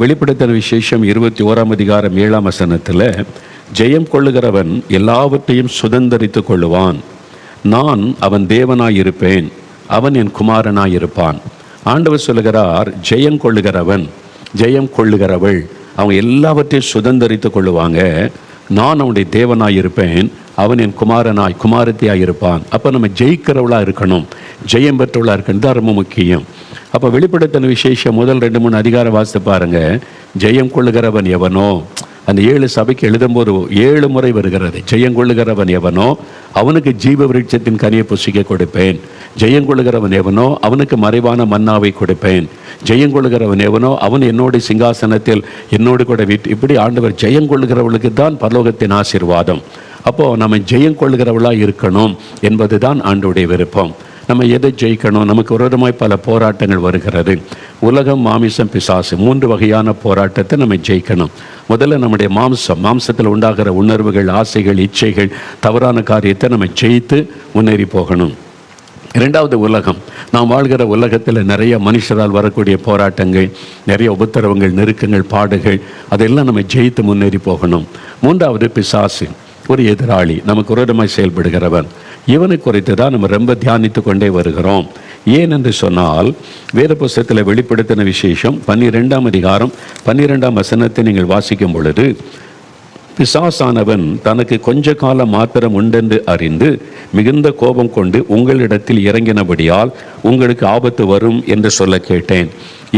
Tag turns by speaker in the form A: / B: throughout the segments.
A: வெளிப்படுத்தின விசேஷம் 21 ஜெயம் கொள்ளுகிறவன் எல்லாவற்றையும் சுதந்தரித்து கொள்ளுவான். நான் அவன் தேவனாயிருப்பேன், அவன் என் குமாரனாயிருப்பான். ஆண்டவர் சொல்லுகிறார், ஜெயம் கொள்ளுகிறவன், ஜெயம் கொள்ளுகிறவள் அவங்க எல்லாவற்றையும் சுதந்தரித்து கொள்ளுவாங்க. நான் அவனுடைய தேவனாயிருப்பேன், அவன் என் குமாரத்தியாயிருப்பான். அப்போ நம்ம ஜெயிக்கிறவளாக இருக்கணும், ஜெயம் பெற்றவளாக இருக்கணும். தான் ரொம்ப முக்கியம். அப்போ வெளிப்படுத்தின விசேஷம் முதல் 2-3 அதிகாரம் வாசித்து பாருங்க. ஜெயம் கொள்ளுகிறவன் எவனோ, அந்த 7 சபைக்கு எழுதும்போது 7 முறை வருகிறது. ஜெயங்கொள்ளுகிறவன் எவனோ அவனுக்கு ஜீவ விருட்சத்தின் கனியை புசிக்க கொடுப்பேன். ஜெயங்கொள்ளுகிறவன் எவனோ அவனுக்கு மறைவான மன்னாவை கொடுப்பேன். ஜெயங்கொள்ளுகிறவன் எவனோ அவன் என்னோட சிங்காசனத்தில் என்னோடு கூட வீட்டு. இப்படி ஆண்டவர் ஜெயங்கொள்ளுகிறவளுக்கு தான் பரலோகத்தின் ஆசீர்வாதம். அப்போது நம்ம ஜெயங்கொள்ளுகிறவளாக இருக்கணும் என்பது தான் ஆண்டவருடைய விருப்பம். நம்ம எதை ஜெயிக்கணும்? நமக்கு விரோதமாய் பல போராட்டங்கள் வருகிறது. உலகம், மாமிசம், பிசாசு 3 வகையான போராட்டத்தை நம்ம ஜெயிக்கணும். முதல்ல நம்முடைய மாம்சத்தில் உண்டாகிற உணர்வுகள், ஆசைகள், இச்சைகள், தவறான காரியத்தை நம்ம ஜெயித்து முன்னேறி போகணும். 2வது உலகம். நாம் வாழ்கிற உலகத்தில் நிறைய மனுஷரால் வரக்கூடிய போராட்டங்கள், நிறைய உபத்திரவங்கள், நெருக்கங்கள், பாடுகள், அதெல்லாம் நம்ம ஜெயித்து முன்னேறி போகணும். 3வது பிசாசு, ஒரு எதிராளி, நமக்கு விரோதமாய் செயல்படுகிறவன். இவனை குறித்து தான் நம்ம ரொம்ப தியானித்து கொண்டே வருகிறோம். ஏன் என்று சொன்னால், வேத புஸ்தகத்தில் வெளிப்படுத்தின விசேஷம் 12 நீங்கள் வாசிக்கும் பொழுது, பிசாசானவன் தனக்கு கொஞ்ச காலம் மாத்திரம் உண்டென்று அறிந்து மிகுந்த கோபம் கொண்டு உங்களிடத்தில் இறங்கினபடியால் உங்களுக்கு ஆபத்து வரும் என்று சொல்ல கேட்டேன்.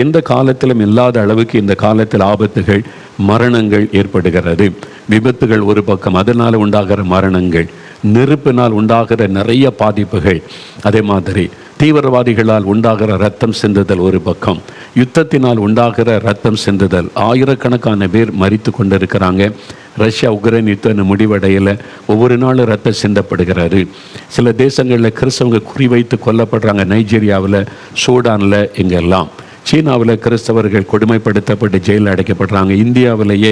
A: எந்த காலத்திலும் இல்லாத அளவுக்கு இந்த காலத்தில் ஆபத்துகள், மரணங்கள் ஏற்படுகிறது. விபத்துகள் ஒரு பக்கம், அதனால் உண்டாகிற மரணங்கள், நெருப்பினால் உண்டாகிற நிறைய பாதிப்புகள், அதே மாதிரி தீவிரவாதிகளால் உண்டாகிற ரத்தம் சிந்துதல் ஒரு பக்கம், யுத்தத்தினால் உண்டாகிற ரத்தம் சிந்துதல், ஆயிரக்கணக்கான பேர் மரித்து கொண்டிருக்கிறாங்க. ரஷ்யா உக்ரைன் யுத்தம் முடிவடையில் ஒவ்வொரு நாளும் ரத்தம் சிந்தப்படுகிறது. சில தேசங்களில் கிறிஸ்தவங்க குறிவைத்து கொல்லப்படுறாங்க. நைஜீரியாவில், சூடானில், இங்கெல்லாம். சீனாவில் கிறிஸ்தவர்கள் கொடுமைப்படுத்தப்பட்டு ஜெயிலில் அடைக்கப்படுறாங்க. இந்தியாவிலேயே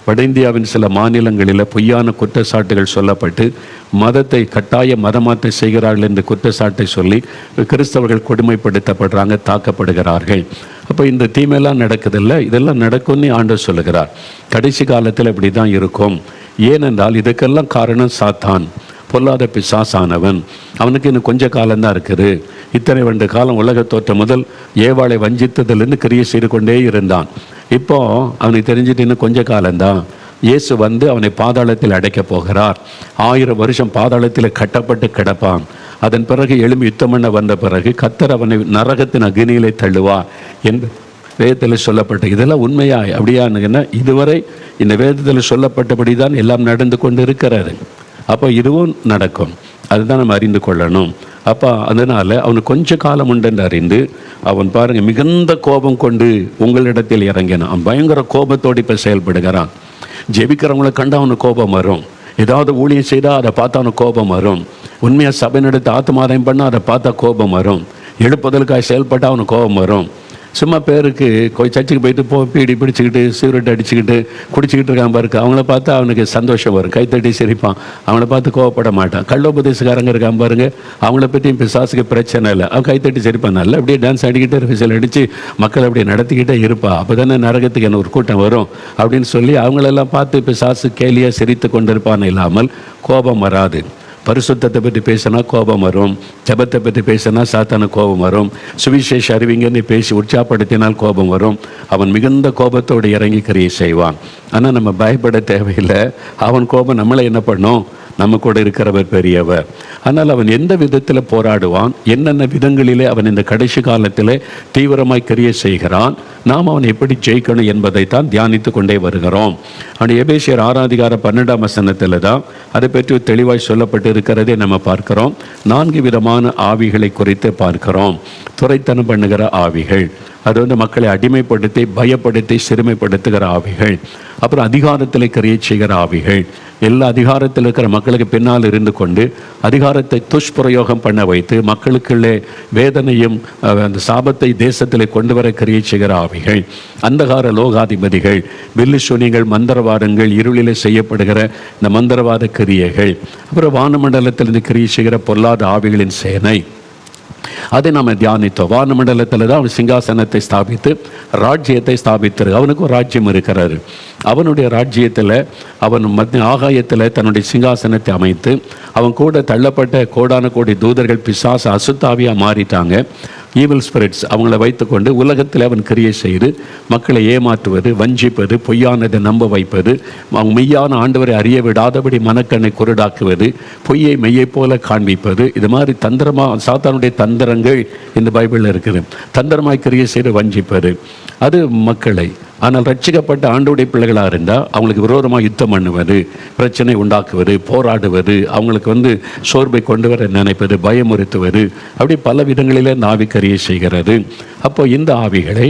A: வட இந்தியாவின் சில மாநிலங்களில் பொய்யான குற்றச்சாட்டுகள் சொல்லப்பட்டு மதத்தை கட்டாய மதமாற்றம் செய்கிறார்கள் என்று குற்றச்சாட்டை சொல்லி கிறிஸ்தவர்கள் கொடுமைப்படுத்தப்படுறாங்க, தாக்கப்படுகிறார்கள். அப்போ இந்த தீமையெல்லாம் நடக்குதில்லை, இதெல்லாம் நடக்கும்னு ஆண்டவர் சொல்லுகிறார். கடைசி காலத்தில் இப்படி தான் இருக்கும். ஏனென்றால் இதுக்கெல்லாம் காரணம் சாத்தான், பொல்லாத பிசாசானவன். அவனுக்கு இன்னும் கொஞ்ச காலம்தான் இருக்குது. இத்தனை வருட காலம் உலக தோற்றம் முதல் ஏவாளை வஞ்சித்ததிலிருந்து கிரியை செய்து கொண்டே இருந்தான். இப்போ அவனுக்கு தெரிஞ்சுட்டு இன்னும் கொஞ்ச காலம்தான். இயேசு வந்து அவனை பாதாளத்தில் அடைக்கப் போகிறார். 1000 வருஷம் பாதாளத்தில் கட்டப்பட்டு கிடப்பான். அதன் பிறகு எழும்பி யுத்தம் பண்ண வந்த பிறகு கர்த்தர் அவனை நரகத்தின் அக்னியிலே தள்ளுவார் என்று வேதத்தில் சொல்லப்பட்ட. இதெல்லாம் உண்மையா அப்படியானுங்கன்னா, இதுவரை இந்த வேதத்தில் சொல்லப்பட்டபடி தான் எல்லாம் நடந்து கொண்டு இருக்கிறது. அப்போ இதுவும் நடக்கும், அதுதான் நம்ம அறிந்து கொள்ளணும். அப்போ அதனால் அவனுக்கு கொஞ்ச காலம் உண்டென்று அறிந்து அவன் பாருங்கள் மிகுந்த கோபம் கொண்டு உங்களிடத்தில் இறங்கினான். அவன் பயங்கர கோபத்தோடு இப்போ செயல்படுகிறான். ஜெபிக்கிறவங்களை கண்டு அவனுக்கு கோபம் வரும். ஏதாவது ஊழியம் செய்தால் அதை பார்த்தா அவனுக்கு கோபம் வரும். உண்மையாக சபை நடத்த ஆத்மாதாயம் பண்ணால் அதை பார்த்தா கோபம் வரும். எழுப்புதலுக்காக செயல்பட்டால் அவனுக்கு கோபம் வரும். சும்மா பேருக்கு சர்ச்சுக்கு போயிட்டு பீடி பிடிச்சிக்கிட்டு சிகரெட் அடிச்சுக்கிட்டு குடிச்சிக்கிட்டு இருக்கான் பாருக்கு, அவங்கள பார்த்தா அவனுக்கு சந்தோஷம் வரும், கைத்தட்டி சிரிப்பான். அவங்கள பார்த்து கோவப்பட மாட்டான். கள்ளோபதேசக்காரங்க இருக்கான் பாருங்க, அவங்கள பற்றியும் பிசாசுக்கு பிரச்சனை இல்லை, அவன் கைத்தட்டி சிரிப்பான். நல்லா அப்படியே டான்ஸ் ஆடிக்கிட்டே விசில் அடித்து மக்கள் அப்படியே நடத்திக்கிட்டே இருப்பான். அப்போ தானே நரகத்துக்கு என்ன ஒரு கூட்டம் வரும் அப்படின்னு சொல்லி அவங்களெல்லாம் பார்த்து பிசாசு கேலியாக சிரித்து கொண்டிருப்பான். இல்லாமல் கோபம் வராது. பரிசுத்தத்தை பற்றி பேசினா கோபம் வரும், ஜெபத்தை பற்றி பேசினா சாத்தான கோபம் வரும், சுவிசேஷ அறிவிங்கன்னு பேசி உற்சாகப்படுத்தினால் கோபம் வரும். அவன் மிகுந்த கோபத்தோடு இறங்கி கிரியை செய்வான். ஆனால் நம்ம பயப்பட தேவையில்லை. அவன் கோபம் நம்மளை என்ன பண்ணும்? நம்ம கூட இருக்கிறவர் பெரியவர். ஆனால் அவன் எந்த விதத்தில் போராடுவான், என்னென்ன விதங்களிலே அவன் இந்த கடைசி காலத்தில் தீவிரமாய் கிரியை செய்கிறான், நாம் அவன் எப்படி ஜெயிக்கணும் என்பதைத்தான் தியானித்து கொண்டே வருகிறோம். அவன் எபேசியர் 6:12 தான் அதை பற்றி தெளிவாய் சொல்லப்பட்டு இருக்கிறதே நம்ம பார்க்கிறோம். 4 விதமான ஆவிகளை குறித்து பார்க்கிறோம். துரைத்தனம் பண்ணுகிற ஆவிகள், அது வந்து மக்களை அடிமைப்படுத்தி பயப்படுத்தி சிறுமைப்படுத்துகிற ஆவிகள். அப்புறம் அதிகாரத்தில் கிரியை செய்கிற ஆவிகள். எல்லா அதிகாரத்தில் இருக்கிற மக்களுக்கு பின்னால் இருந்து கொண்டு அதிகாரத்தை துஷ்பிரயோகம் பண்ண வைத்து மக்களுக்குள்ளே வேதனையும் அந்த சாபத்தை தேசத்தில் கொண்டு வர கிரியை செய்கிற ஆவிகள். அந்தகார லோகாதிபதிகள், வில்லு சூனியங்கள், மந்திரவாதங்கள், இருளிலே செய்யப்படுகிற இந்த மந்திரவாத கிரியைகள். அப்புறம் வானமண்டலத்திலிருந்து கிரியை செய்கிற பொல்லாத ஆவிகளின் சேனை. அதை நம்ம தியானித்தோம். வானமண்டலத்தில் தான் அவன் சிங்காசனத்தை ஸ்தாபித்து ராஜ்யத்தை ஸ்தாபித்தார். அவனுக்கு ஒரு ராஜ்யம் இருக்கிறாரு. அவனுடைய ராஜ்யத்தில் அவன் மத்திய ஆகாயத்தில் தன்னுடைய சிங்காசனத்தை அமைத்து அவன் கூட தள்ளப்பட்ட கோடான கோடி தூதர்கள் பிசாசு அசுத்தாவியாக மாறிட்டாங்க. ஈவில் ஸ்பிரிட்ஸ் அவங்கள வைத்துக்கொண்டு உலகத்தில் அவன் கிரியை செய்து மக்களை ஏமாற்றுவது, வஞ்சிப்பது, பொய்யானதை நம்ப வைப்பது, அவங்க மெய்யான ஆண்டவரை அறிய விடாதபடி மனக்கண்ணை குருடாக்குவது, பொய்யை மெய்யை போல காண்பிப்பது, இது மாதிரி சாத்தானுடைய தந்திரங்கள் இந்த பைபிளில் இருக்குது. தந்திரமாய் கிரியை செய்து வஞ்சிப்பது அது மக்களை. ஆனால் ரட்சிக்கப்பட்ட ஆண்டவருடைய பிள்ளைகளாக இருந்தால் அவங்களுக்கு விரோதமாக யுத்தம் பண்ணுவது, பிரச்சனை உண்டாக்குவது, போராடுவது, அவங்களுக்கு சோர்வை கொண்டு வர நினைப்பது, பயமுறுத்துவது, அப்படி பல விதங்களிலே இந்த ஆவி கிரியை செய்கிறது. அப்போ இந்த ஆவிகளை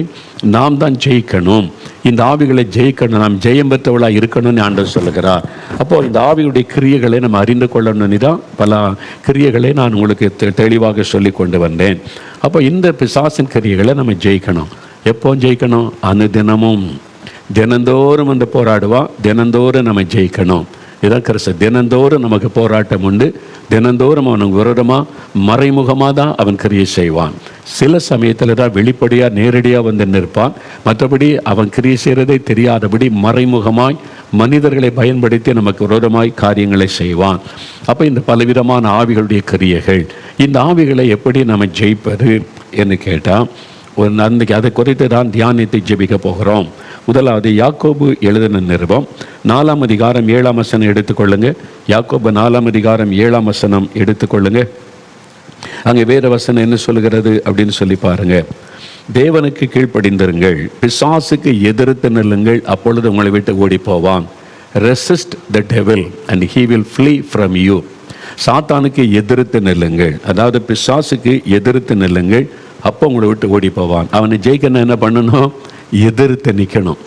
A: நாம் தான் ஜெயிக்கணும். இந்த ஆவிகளை ஜெயிக்கணும், நாம் ஜெயம் பெற்றவளாக இருக்கணும்னு ஆண்டவர் சொல்லுகிறார். அப்போது இந்த ஆவியுடைய கிரியைகளை நம்ம அறிந்து கொள்ளணும்னு தான் பல கிரியைகளை நான் உங்களுக்கு தெளிவாக சொல்லி கொண்டு வந்தேன். அப்போ இந்த பிசாசின் கிரியைகளை நம்ம ஜெயிக்கணும். எப்போ ஜெயிக்கணும்? அனுதினமும் தினந்தோறும் போராடுவான். தினந்தோறும் நம்ம ஜெயிக்கணும். இதான் கிறிஸ்து. தினந்தோறும் நமக்கு போராட்டம் உண்டு. தினந்தோறும் அவனுக்கு விரோதமாக மறைமுகமாக தான் அவன் கிரியை செய்வான். சில சமயத்தில் தான் வெளிப்படையாக நேரடியாக நிற்பான். மற்றபடி அவன் கிரியை செய்கிறதை தெரியாதபடி மறைமுகமாய் மனிதர்களை பயன்படுத்தி நமக்கு விரோதமாய் காரியங்களை செய்வான். அப்போ இந்த பலவிதமான ஆவிகளுடைய கிரியைகள், இந்த ஆவிகளை எப்படி நம்ம ஜெயிப்பது என்று கேட்டால் அன்றைக்கி அதை குறித்து தான் தியானித்து ஜெபிக்க போகிறோம். முதலாவது யாக்கோபு எழுதின நிருபம் 4ஆம் அதிகாரம் 7ஆம் வசனம் எடுத்துக்கொள்ளுங்க. யாக்கோபு 4ஆம் அதிகாரம் 7ஆம் வசனம் எடுத்துக்கொள்ளுங்க. அங்கே வேற வசனம் என்ன சொல்லுகிறது அப்படின்னு சொல்லி பாருங்க. தேவனுக்கு கீழ்ப்படிந்திருங்கள், பிசாசுக்கு எதிர்த்து நில்லுங்கள், அப்பொழுது உங்களை விட்டு ஓடி போவான். Resist the devil and he will flea from you. சாத்தானுக்கு எதிர்த்து நில்லுங்கள், அதாவது பிசாசுக்கு எதிர்த்து நில்லுங்கள், அப்போ உங்களை விட்டு ஓடி போவான். அவனை ஜெயிக்கணும் என்ன பண்ணணும்? எதிர்த்து நிற்கணும்.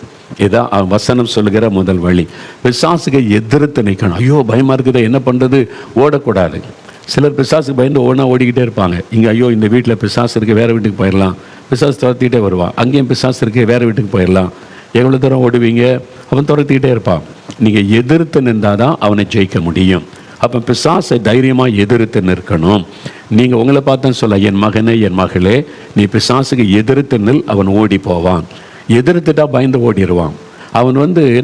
A: இதான் அவன் வசனம் சொல்லுகிற முதல் வழி. பிசாசுக்கு எதிர்த்து நிற்கணும். ஐயோ பயமாக இருக்குது, என்ன பண்ணுறது? ஓடக்கூடாது. சிலர் பிசாசுக்கு பயந்து ஓடிக்கிட்டே இருப்பாங்க. இங்கே ஐயோ இந்த வீட்டில் பிசாசு இருக்குது, வேறு வீட்டுக்கு போயிடலாம். பிசாசு துரத்திக்கிட்டே வருவான். அங்கேயும் பிசாசு இருக்குது, வேறு வீட்டுக்கு போயிடலாம். எவ்வளோ தூரம் ஓடுவீங்க? அவன் துரத்திக்கிட்டே இருப்பான். நீங்கள் எதிர்த்து நின்றால் தான் அவனை ஜெயிக்க முடியும். அப்போ பிசாசை தைரியமாக எதிர்த்து நிற்கணும். நீங்கள் உங்களை பார்த்தேன்னு சொல்ல, என் மகனே என் மகளே நீ பிசாசுக்கு எதிர்த்து நில், அவன் ஓடி போவான். எதிர்த்துட்டா பயந்து ஓடிடுவான். அவன்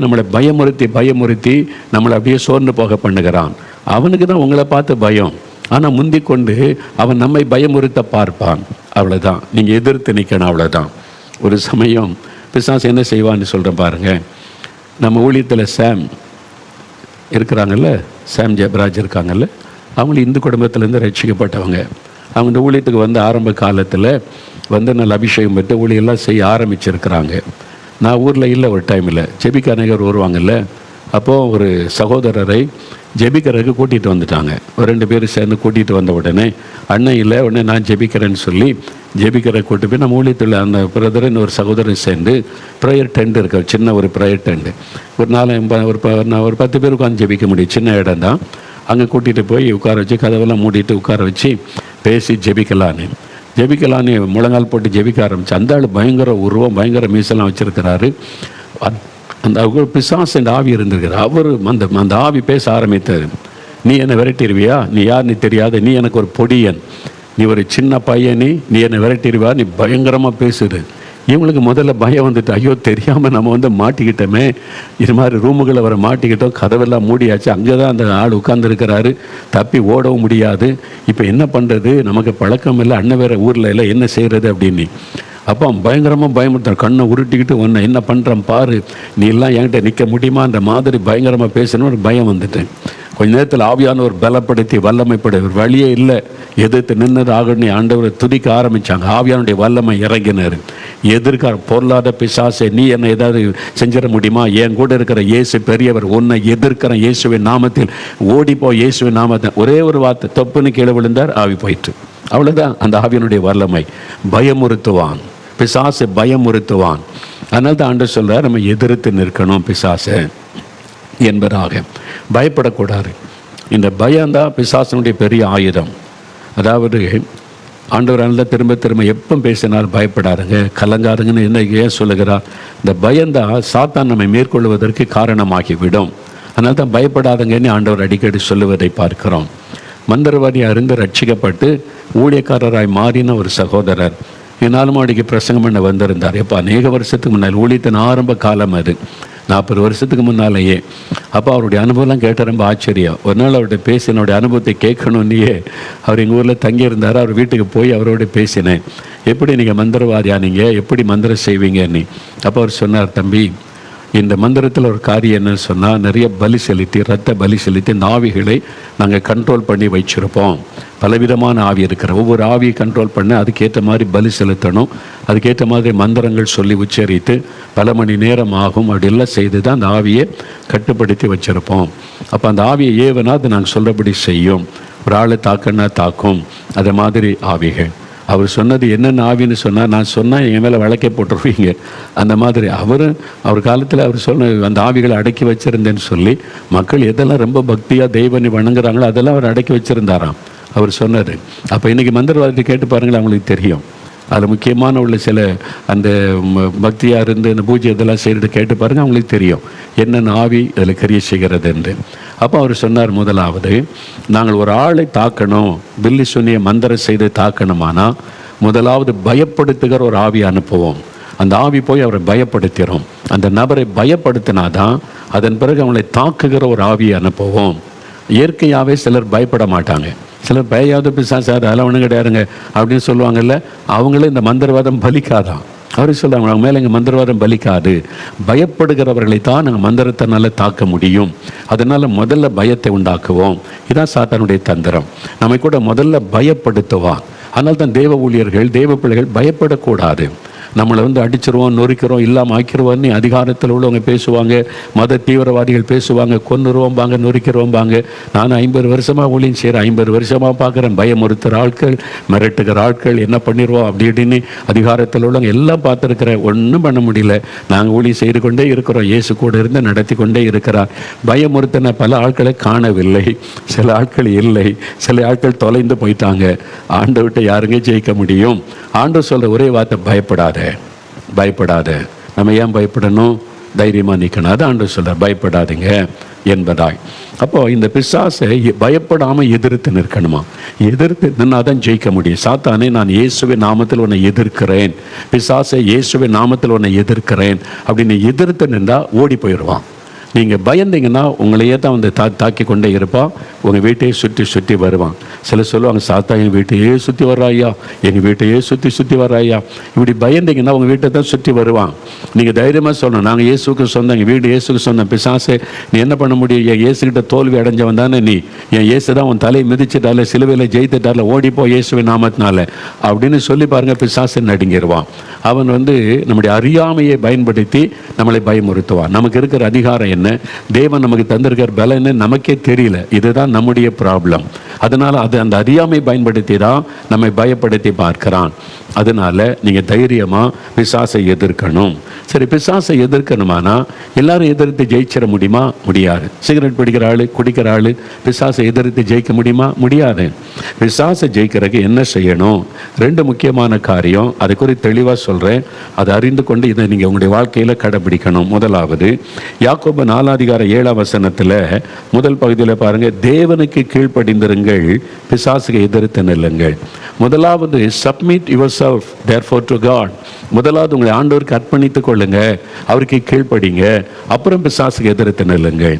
A: நம்மளை பயமுறுத்தி நம்மளை அப்படியே சோர்ந்து போக பண்ணுகிறான். அவனுக்கு தான் உங்களை பார்த்து பயம். ஆனால் முந்தி கொண்டு அவன் நம்மை பயமுறுத்த பார்ப்பான். அவ்வளோதான். நீங்கள் எதிர்த்து நிற்கணும், அவ்வளோதான். ஒரு சமயம் பிசாசு என்ன செய்வான்னு சொல்கிறேன் பாருங்கள். நம்ம ஊழியத்தில் சாம் இருக்கிறாங்கல்ல, சாம் ஜெபராஜ் இருக்காங்கல்ல, அவங்களும் இந்து குடும்பத்திலேருந்து ரட்சிக்கப்பட்டவங்க. அவங்க இந்த ஊழியத்துக்கு ஆரம்ப காலத்தில் நல்ல அபிஷேகம் பெற்று ஊழியெல்லாம் செய்ய ஆரம்பிச்சிருக்கிறாங்க. நான் ஊரில் இல்லை, ஒரு டைமில் ஜெபிக்க அநேகர் வருவாங்கல்ல. அப்போது ஒரு சகோதரரை ஜெபிக்கிறதுக்கு கூட்டிகிட்டு வந்துட்டாங்க. ஒரு 2 பேர் சேர்ந்து கூட்டிகிட்டு வந்த உடனே அண்ணன் இல்லை, உடனே நான் ஜெபிக்கிறேன்னு சொல்லி ஜெபிக்கிற கூட்டு போய் நம்ம ஊழியத்தில் அந்த பிரதரன் ஒரு சகோதரன் சேர்ந்து ப்ரேயர் டெண்ட் இருக்க, சின்ன ஒரு ப்ரேயர் டெண்ட், ஒரு 10 பேர் உட்காந்து ஜெபிக்க முடியும், சின்ன இடம் தான். அங்கே கூட்டிகிட்டு போய் உட்கார வச்சு கதவெல்லாம் மூடிட்டு உட்கார வச்சு பேசி ஜெபிக்கலான்னு முழங்கால் போட்டு ஜெபிக்க ஆரம்பிச்சு. அந்த ஆள் பயங்கர உருவம், பயங்கர மீசெல்லாம் வச்சுருக்கிறாரு. அந்த பிசாசு இந்த ஆவி இருந்திருக்கிறார். அவர் அந்த ஆவி பேச ஆரம்பித்தார். நீ என்னை விரட்டிடுவியா? நீ யார்? நீ தெரியாத, நீ எனக்கு ஒரு பொடியன், நீ ஒரு சின்ன பையன், நீ என்னை விரட்டிடுவியா? நீ பயங்கரமாக பேசுது. இவங்களுக்கு முதல்ல பயம் வந்துட்டு, ஐயோ தெரியாமல் நம்ம மாட்டிக்கிட்டோமே, இது மாதிரி ரூமுகளை வர மாட்டிக்கிட்டோம், கதவெல்லாம் மூடியாச்சு, அங்கே தான் அந்த ஆள் உட்கார்ந்துருக்கிறாரு, தப்பி ஓடவும் முடியாது, இப்போ என்ன பண்ணுறது? நமக்கு பழக்கம் இல்லை, அண்ணன் வேறு ஊரில் இல்லை, என்ன செய்கிறது அப்படின்னு. அப்போ பயங்கரமாக பயமுறுத்தார். கண்ணை உருட்டிக்கிட்டு ஒன்று என்ன பண்ணுறேன் பாரு, நீ எல்லாம் என்கிட்ட நிற்க முடியுமான்ற மாதிரி பயங்கரமாக பேசணும்னு ஒரு பயம் வந்துட்டேன். கொஞ்ச நேரத்தில் ஆவியானவர் பலப்படுத்தி வல்லமைப்பட ஒரு வழியே இல்லை, எதிர்த்து நின்னது ஆகணும்னு ஆண்டவரை துதிக்க ஆரம்பித்தாங்க. ஆவியானுடைய வல்லமை இறங்கினார். எதிர்க்கார பொருளாத பிசாசை, நீ என்னை ஏதாவது செஞ்சிட முடியுமா? என் கூட இருக்கிற இயேசு பெரியவர், உன்னை எதிர்க்கிற இயேசுவின் நாமத்தில் ஓடிப்போ, இயேசுவின் நாமத்தில் ஒரே ஒரு வார்த்தை தப்புன்னு கீழே விழுந்தார், ஆவி போயிட்டு. அவ்வளோதான் அந்த ஆவியனுடைய வல்லமை. பயமுறுத்துவான் பிசாசு, பயமுறுத்துவான். அதனால தான் ஆண்டவர் சொல்கிறார், நம்ம எதிர்த்து நிற்கணும் பிசாசை என்பதாக. பயப்படக்கூடாது. இந்த பயம்தான் பிசாசனுடைய பெரிய ஆயுதம். அதாவது ஆண்டவரால் திரும்ப எப்போ பேசினாலும் பயப்படாருங்க, கலங்காருங்கன்னு என்ன ஏன் சொல்லுகிறார்? இந்த பயம்தான் சாத்தான் நம்மை மேற்கொள்வதற்கு காரணமாகிவிடும். அதனால தான் பயப்படாதுங்கன்னு ஆண்டவர் அடிக்கடி சொல்லுவதை பார்க்கிறோம். மந்திரவாதியாக இருந்து ரட்சிக்கப்பட்டு ஊழியக்காரராய் மாறின ஒரு சகோதரர் நாலுமாடிக்கு பிரசங்கம் பண்ண வந்திருந்தார். எப்போ அநேக வருஷத்துக்கு முன்னால், ஊழியத்தின் ஆரம்ப காலம் அது, 40 வருஷத்துக்கு முன்னாலேயே. அப்போ அவருடைய அனுபவம்லாம் கேட்ட ரொம்ப ஆச்சரியம். ஒரு நாள் அவர்கிட்ட பேசி என்னுடைய அனுபவத்தை கேட்கணுன்னே அவர் எங்கள் ஊரில் தங்கியிருந்தார். அவர் வீட்டுக்கு போய் அவரோட பேசினேன். எப்படி நீங்கள் மந்திரவாதியானீங்க, எப்படி மந்திரம் செய்வீங்கன்னு. அப்போ அவர் சொன்னார், தம்பி, இந்த மந்திரத்தில் ஒரு காரியம் என்னன்னு சொன்னால், நிறைய பலி செலுத்தி, ரத்த பலி செலுத்தி இந்த ஆவிகளை நாங்கள் கண்ட்ரோல் பண்ணி வச்சுருப்போம். பலவிதமான ஆவி இருக்கிற ஒவ்வொரு ஆவியை கண்ட்ரோல் பண்ண அதுக்கேற்ற மாதிரி பலி செலுத்தணும், அதுக்கேற்ற மாதிரி மந்திரங்கள் சொல்லி உச்சரித்து பல மணி நேரம் ஆகும். அப்படியெல்லாம் செய்து தான் அந்த ஆவியை கட்டுப்படுத்தி வச்சுருப்போம். அப்போ அந்த ஆவியை ஏவனா அது நாங்கள் சொல்கிறபடி செய்யும். ஒரு ஆளை தாக்கன்னா தாக்கும். அதை மாதிரி ஆவிகள். அவர் சொன்னது என்னென்ன ஆவின்னு சொன்னால், நான் சொன்னால் என் மேலே வழக்கே போட்டுருவீங்க. அந்த மாதிரி அவர் காலத்தில் அவர் சொன்ன அந்த ஆவிகளை அடக்கி வச்சுருந்தேன்னு சொல்லி மக்கள் எதெல்லாம் ரொம்ப பக்தியாக தெய்வனை வணங்குறாங்களோ அதெல்லாம் அவர் அடக்கி வச்சுருந்தாராம் அவர் சொன்னது. அப்போ இன்றைக்கி மந்திரவாதத்தை கேட்டு பாருங்களேன், அவங்களுக்கு தெரியும். அதில் முக்கியமான உள்ள சில அந்த பக்தியாக இருந்து இந்த பூஜை இதெல்லாம் செய்கிறது கேட்டு பாருங்கள், அவங்களுக்கு தெரியும் என்னென்ன ஆவி அதில் கரிய செய்கிறது என்று. அப்போ அவர் சொன்னார், முதலாவது நாங்கள் ஒரு ஆளை தாக்கணும், பில்லி சொன்னிய மந்திரம் செய்து தாக்கணுமானா முதலாவது பயப்படுத்துகிற ஒரு ஆவி அனுப்புவோம். அந்த ஆவி போய் அவரை பயப்படுத்திடும். அந்த நபரை பயப்படுத்தினாதான் அதன் பிறகு அவங்களை தாக்குகிற ஒரு ஆவியை அனுப்புவோம். இயற்கையாகவே சிலர் பயப்பட மாட்டாங்க. சிலர் பயாவது பிசாசு அதெல்லாம் ஒன்றும் கிடையாதுங்க அப்படின்னு சொல்லுவாங்கல்ல, அவங்களே இந்த மந்திரவாதம் பலிக்காதான். அவரு சொல்லுவாங்க, அவங்க மேலே எங்கள் மந்திரவாதம் பலிக்காது. பயப்படுகிறவர்களை தான் நாங்கள் மந்திரத்தினால தாக்க முடியும். அதனால் முதல்ல பயத்தை உண்டாக்குவோம். இதான் சாத்தானுடைய தந்திரம். நம்மை கூட முதல்ல பயப்படுத்துவான். அதனால தான் தேவ ஊழியர்கள், தேவ பிள்ளைகள் பயப்படக்கூடாது. நம்மளை அடிச்சிருவோம், நொறுக்கிறோம், இல்லாமல் ஆக்கிடுவோன்னு அதிகாரத்தில் உள்ளவங்க பேசுவாங்க. மத தீவிரவாதிகள் பேசுவாங்க, கொன்னுருவோம்பாங்க, நொறுக்கிறோம்பாங்க. நான் 50 வருஷமாக ஊழியம் செய்கிறேன், 50 வருஷமாக பார்க்குறேன். பயமுறுத்துகிற ஆட்கள், மிரட்டுகிற ஆட்கள், என்ன பண்ணிடுவோம் அப்படி இப்படின்னு அதிகாரத்தில் உள்ளவங்க எல்லாம் பார்த்துருக்குறேன். ஒன்றும் பண்ண முடியல. நாங்கள் ஊழியம் செய்து கொண்டே இருக்கிறோம். இயேசு கூட இருந்து நடத்தி கொண்டே இருக்கிறார். பயமுறுத்தின பல ஆட்களை காணவில்லை, சில ஆட்கள் இல்லை, சில ஆட்கள் தொலைந்து போயிட்டாங்க. ஆண்டவர்கிட்ட யாருங்க ஜெயிக்க முடியும்? ஆண்டவர் சொல்கிற ஒரே வார்த்தை, பயப்படாத, பயப்படாத. நம்ம ஏன் பயப்படணும்? தைரியமாக நிற்கணும். அது ஆண்டவர் சொல்கிறார், பயப்படாதீங்க என்பதாய். அப்போது இந்த பிசாசை பயப்படாமல் எதிர்த்து நிற்கணுமா? எதிர்த்து நின்னா தான் ஜெயிக்க முடியும். சாத்தானே, நான் இயேசுவின் நாமத்தில் உன்னை எதிர்க்கிறேன், பிசாசை இயேசுவின் நாமத்தில் உன்னை எதிர்க்கிறேன் அப்படின்னு எதிர்த்து நின்றா ஓடி போயிடுவான். நீங்கள் பயந்தீங்கன்னா உங்களையே தான் தாக்கி கொண்டே இருப்பான். உங்கள் வீட்டையே சுற்றி சுற்றி வருவான். சில சொல்லுவாங்க, சாத்தா எங்கள் வீட்டையே சுற்றி வர்றாயா, எங்கள் வீட்டையே சுற்றி சுற்றி வர்றாயா. இப்படி பயந்தீங்கன்னா உங்கள் வீட்டை தான் சுற்றி வருவான். நீங்கள் தைரியமாக சொல்லணும், நாங்கள் இயேசுக்கு சொந்தம், எங்கள் வீடு இயேசுக்கு சொந்தம். பிசாசே, நீ என்ன பண்ண முடியும்? என் இயேசுக்கிட்ட தோல்வி அடைஞ்சவன் தானே நீ. என் இயேசு தான் உன் தலையை மிதிச்சிட்டால, சிலுவையில் ஜெயித்துட்டால, ஓடிப்போ இயேசுவின் நாமத்தினால அப்படின்னு சொல்லி பாருங்கள். பிசாசு நடுங்கிடுவான். அவன் நம்முடைய அறியாமையை பயன்படுத்தி நம்மளை பயமுறுத்துவான். நமக்கு இருக்கிற அதிகாரம் என்ன, தேவன் நமக்கு தந்திருக்கிற பலன்னு நமக்கே தெரியல. இதுதான் நம்முடைய ப்ராப்ளம். அதனால் அந்த அறியாமை பயன்படுத்தி தான் நம்மை பயப்படுத்தி பார்க்கிறான். அதனால் நீங்கள் தைரியமாக பிசாசை எதிர்க்கணும். சரி, பிசாசை எதிர்க்கணுமானா எல்லாரும் எதிர்த்து ஜெயிச்சிட முடியுமா? முடியாது. சிகரெட் பிடிக்கிற ஆள், குடிக்கிற ஆள் பிசாசை எதிர்த்து ஜெயிக்க முடியுமா? முடியாது. பிசாசை ஜெயிக்கிறதுக்கு என்ன செய்யணும்? 2 முக்கியமான காரியம். அதை குறித்து தெளிவாக சொல்கிறேன். அதை அறிந்து கொண்டு இதை நீங்கள் உங்களுடைய வாழ்க்கையில் கடைபிடிக்கணும். முதலாவது, யாக்கோபு 4:7 முதல் பகுதியில் பாருங்கள், தேவனுக்கு கீழ்ப்படிந்திருங்கள், பிசாசுக்கு எதிர்த்து நில்லுங்கள். முதலாவது, submit yourself therefore to God. முதலாவது உங்களை ஆண்டவருக்கு அர்ப்பணித்துக் கொள்ளுங்க, அவருக்கு கீழ்ப்படிங்க, அப்புறம் பிசாசுக்கு எதிர்த்து நில்லுங்கள்.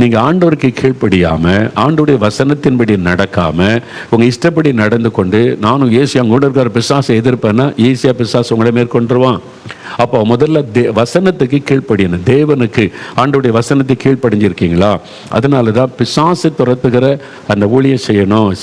A: நீங்கள் ஆண்டவருக்கு கீழ்ப்படியாமல், ஆண்டவருடைய வசனத்தின்படி நடக்காமல், உங்கள் இஷ்டப்படி நடந்து கொண்டு நானும் இயேசு அங்கே கூட இருக்கிற பிசாசை எதிர்ப்பேன்னா ஈஸியாக பிசாசு உங்களை மேற்கொண்டுருவான். அப்போ முதல்ல வசனத்துக்கு கீழ்ப்படியணும். தேவனுக்கு, ஆண்டவருடைய வசனத்துக்கு கீழ்ப்படிஞ்சிருக்கீங்களா? அதனால தான் பிசாசு துரத்துகிற அந்த ஊழியம்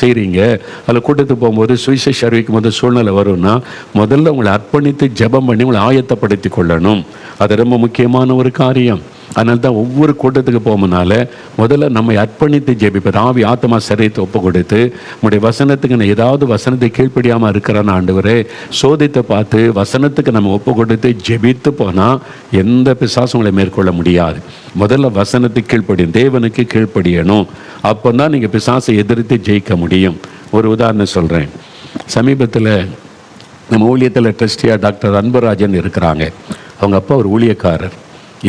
A: செய்கிறீங்க. அதில் கூட்டத்துக்கு போகும்போது சுவிசேஷம் அறிவிக்கும் போது சூழ்நிலை வரும்னா முதல்ல உங்களை அர்ப்பணித்து ஜெபம் பண்ணி உங்களை ஆயத்தப்படுத்தி கொள்ளணும். அது ரொம்ப முக்கியமான ஒரு காரியம். அதனால தான் ஒவ்வொரு கூட்டத்துக்கு போகும்னால முதல்ல நம்மை அர்ப்பணித்து ஜெபிப்பது. ஆவி ஆத்மா சரீரத்தை ஒப்பு கொடுத்து உங்களுடைய வசனத்துக்கு நான் ஏதாவது வசனத்தை கீழ்ப்படியாமல் இருக்கிறான்னு ஆண்டவரே சோதித்து பார்த்து வசனத்துக்கு நம்ம ஒப்பு கொடுத்து ஜெபித்து போனால் எந்த பிசாசும் உங்களை மேற்கொள்ள முடியாது. முதல்ல வசனத்துக்கு கீழ்ப்படியும், தேவனுக்கு கீழ்ப்படியணும். அப்போ தான் நீங்கள் பிசாசை எதிர்த்து ஜெயிக்க முடியும். ஒரு உதாரணம் சொல்கிறேன். சமீபத்தில் நம்ம ஊழியத்தில் ட்ரஸ்டியாக டாக்டர் அன்பராஜன் இருக்கிறாங்க. அவங்க அப்பா ஒரு ஊழியக்காரர்.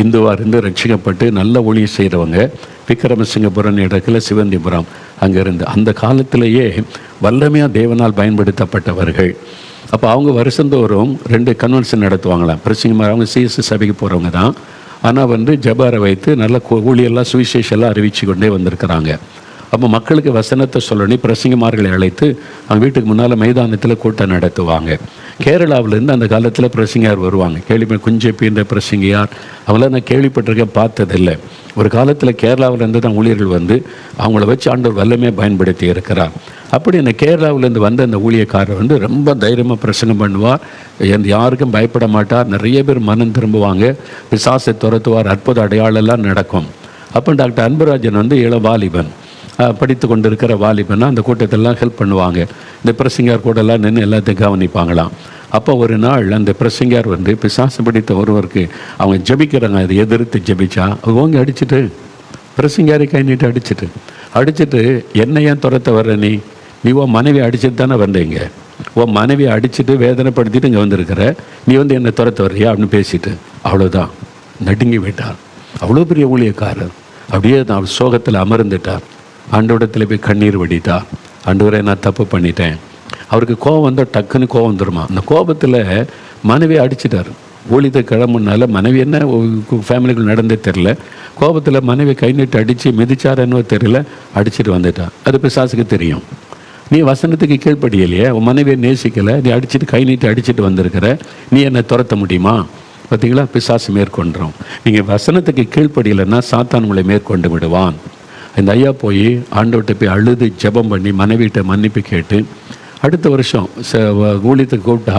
A: இந்துவாக இருந்து ரட்சிக்கப்பட்டு நல்ல ஊழியம் செய்கிறவங்க விக்ரமசிங்கபுரம் இடத்துல சிவந்திபுரம் அங்கேருந்து அந்த காலத்திலேயே வல்லமையாக தேவனால் பயன்படுத்தப்பட்டவர்கள். அப்போ அவங்க வருஷந்தோறும் 2 கன்வென்ஷன் நடத்துவாங்களாம். பிரசிங்கமாக அவங்க சிஎஸ்சி சபைக்கு போகிறவங்க தான். ஆனால் ஜபாரை வைத்து நல்ல ஊழியெல்லாம் சுவிசேஷெல்லாம் அறிவிச்சு கொண்டே வந்திருக்கிறாங்க. அப்போ மக்களுக்கு வசனத்தை சொல்லணும். பிரசங்கமார்களை அழைத்து அவங்க வீட்டுக்கு முன்னால் மைதானத்தில் கூட்டம் நடத்துவாங்க. கேரளாவிலேருந்து அந்த காலத்தில் பிரசங்கியார் வருவாங்க. குஞ்சப்பின்ற பிரசங்கியார் அவங்களாம் நான் கேள்விப்பட்டிருக்கேன், பார்த்ததில்லை. ஒரு காலத்தில் கேரளாவிலேருந்து தான் ஊழியர்கள் வந்து அவங்கள வச்சு ஆண்டவர் வல்லமே பயன்படுத்தி இருக்கிறார். அப்படி அந்த கேரளாவிலேருந்து வந்த அந்த ஊழியக்காரர் ரொம்ப தைரியமாக பிரசங்கம் பண்ணுவார். யாருக்கும் பயப்பட மாட்டார். நிறைய பேர் மனம் திரும்புவாங்க. பிசாசை துரத்துவார். அற்புத அடையாளெல்லாம் நடக்கும். அப்போ டாக்டர் அன்பராஜன் இளம் வாலிபன், படித்து கொண்டு இருக்கிற வாலிபன்னா அந்த கூட்டத்தெல்லாம் ஹெல்ப் பண்ணுவாங்க. இந்த பிரசங்கியார் கூடலாம் நின்று எல்லாத்தையும் கவனிப்பாங்களாம். அப்போ ஒரு நாள் அந்த பிரசங்கியார் பிசாசு பிடித்த ஒருவருக்கு அவங்க ஜபிக்கிறாங்க. அதை எதிர்த்து ஜபிச்சா ஓங்கி அடிச்சுட்டு பிரசங்கியாரை கை நீட்டு அடிச்சுட்டு என்ன ஏன் துரத்த வர்ற நீ உன் மனைவி அடிச்சுட்டு தானே வந்தீங்க, உன் மனைவியை அடிச்சுட்டு வேதனைப்படுத்திட்டு இங்கே வந்திருக்கிற, நீ என்னை துரத்த வர்றியா அப்படின்னு பேசிட்டு அவ்வளோதான் நடுங்கி விட்டார். அவ்வளோ பெரிய ஊழியக்காரர் அப்படியே நான் சோகத்தில் அமர்ந்துட்டார். ஆண்டவரிடத்தில் போய் கண்ணீர் வடித்தார். ஆண்டவரே நான் தப்பு பண்ணிட்டேன். அவருக்கு கோபம் வந்தால் டக்குன்னு கோபம் வந்துடுமா. அந்த கோபத்தில் மனைவியை அடிச்சிட்டார். ஊழியத்தை கிளம்புனால மனைவி என்ன ஃபேமிலிக்குள் நடந்தே தெரில. கோபத்தில் மனைவி கை நீட்டு அடித்து மிதிச்சார் என்னவோ தெரியல, அடிச்சுட்டு வந்துட்டார். அது பிசாசுக்கு தெரியும். நீ வசனத்துக்கு கீழ்ப்படியலையே, உன் மனைவியை நேசிக்கலை, நீ அடிச்சுட்டு கை நீட்டு அடிச்சுட்டு வந்திருக்கிற, நீ என்னை துரத்த முடியுமா? பார்த்தீங்களா, பிசாசு மேற்கொண்டுறோம். நீங்கள் வசனத்துக்கு கீழ்ப்படியலைன்னா சாத்தான் உங்களை மேற்கொண்டு விடுவான். இந்த ஐயா போய் ஆண்டவர்கிட்ட போய் அழுது ஜெபம் பண்ணி மனைவிட்ட மன்னிப்பு கேட்டு அடுத்த வருஷம் ஊழியத்துக்கு கூப்பிட்டா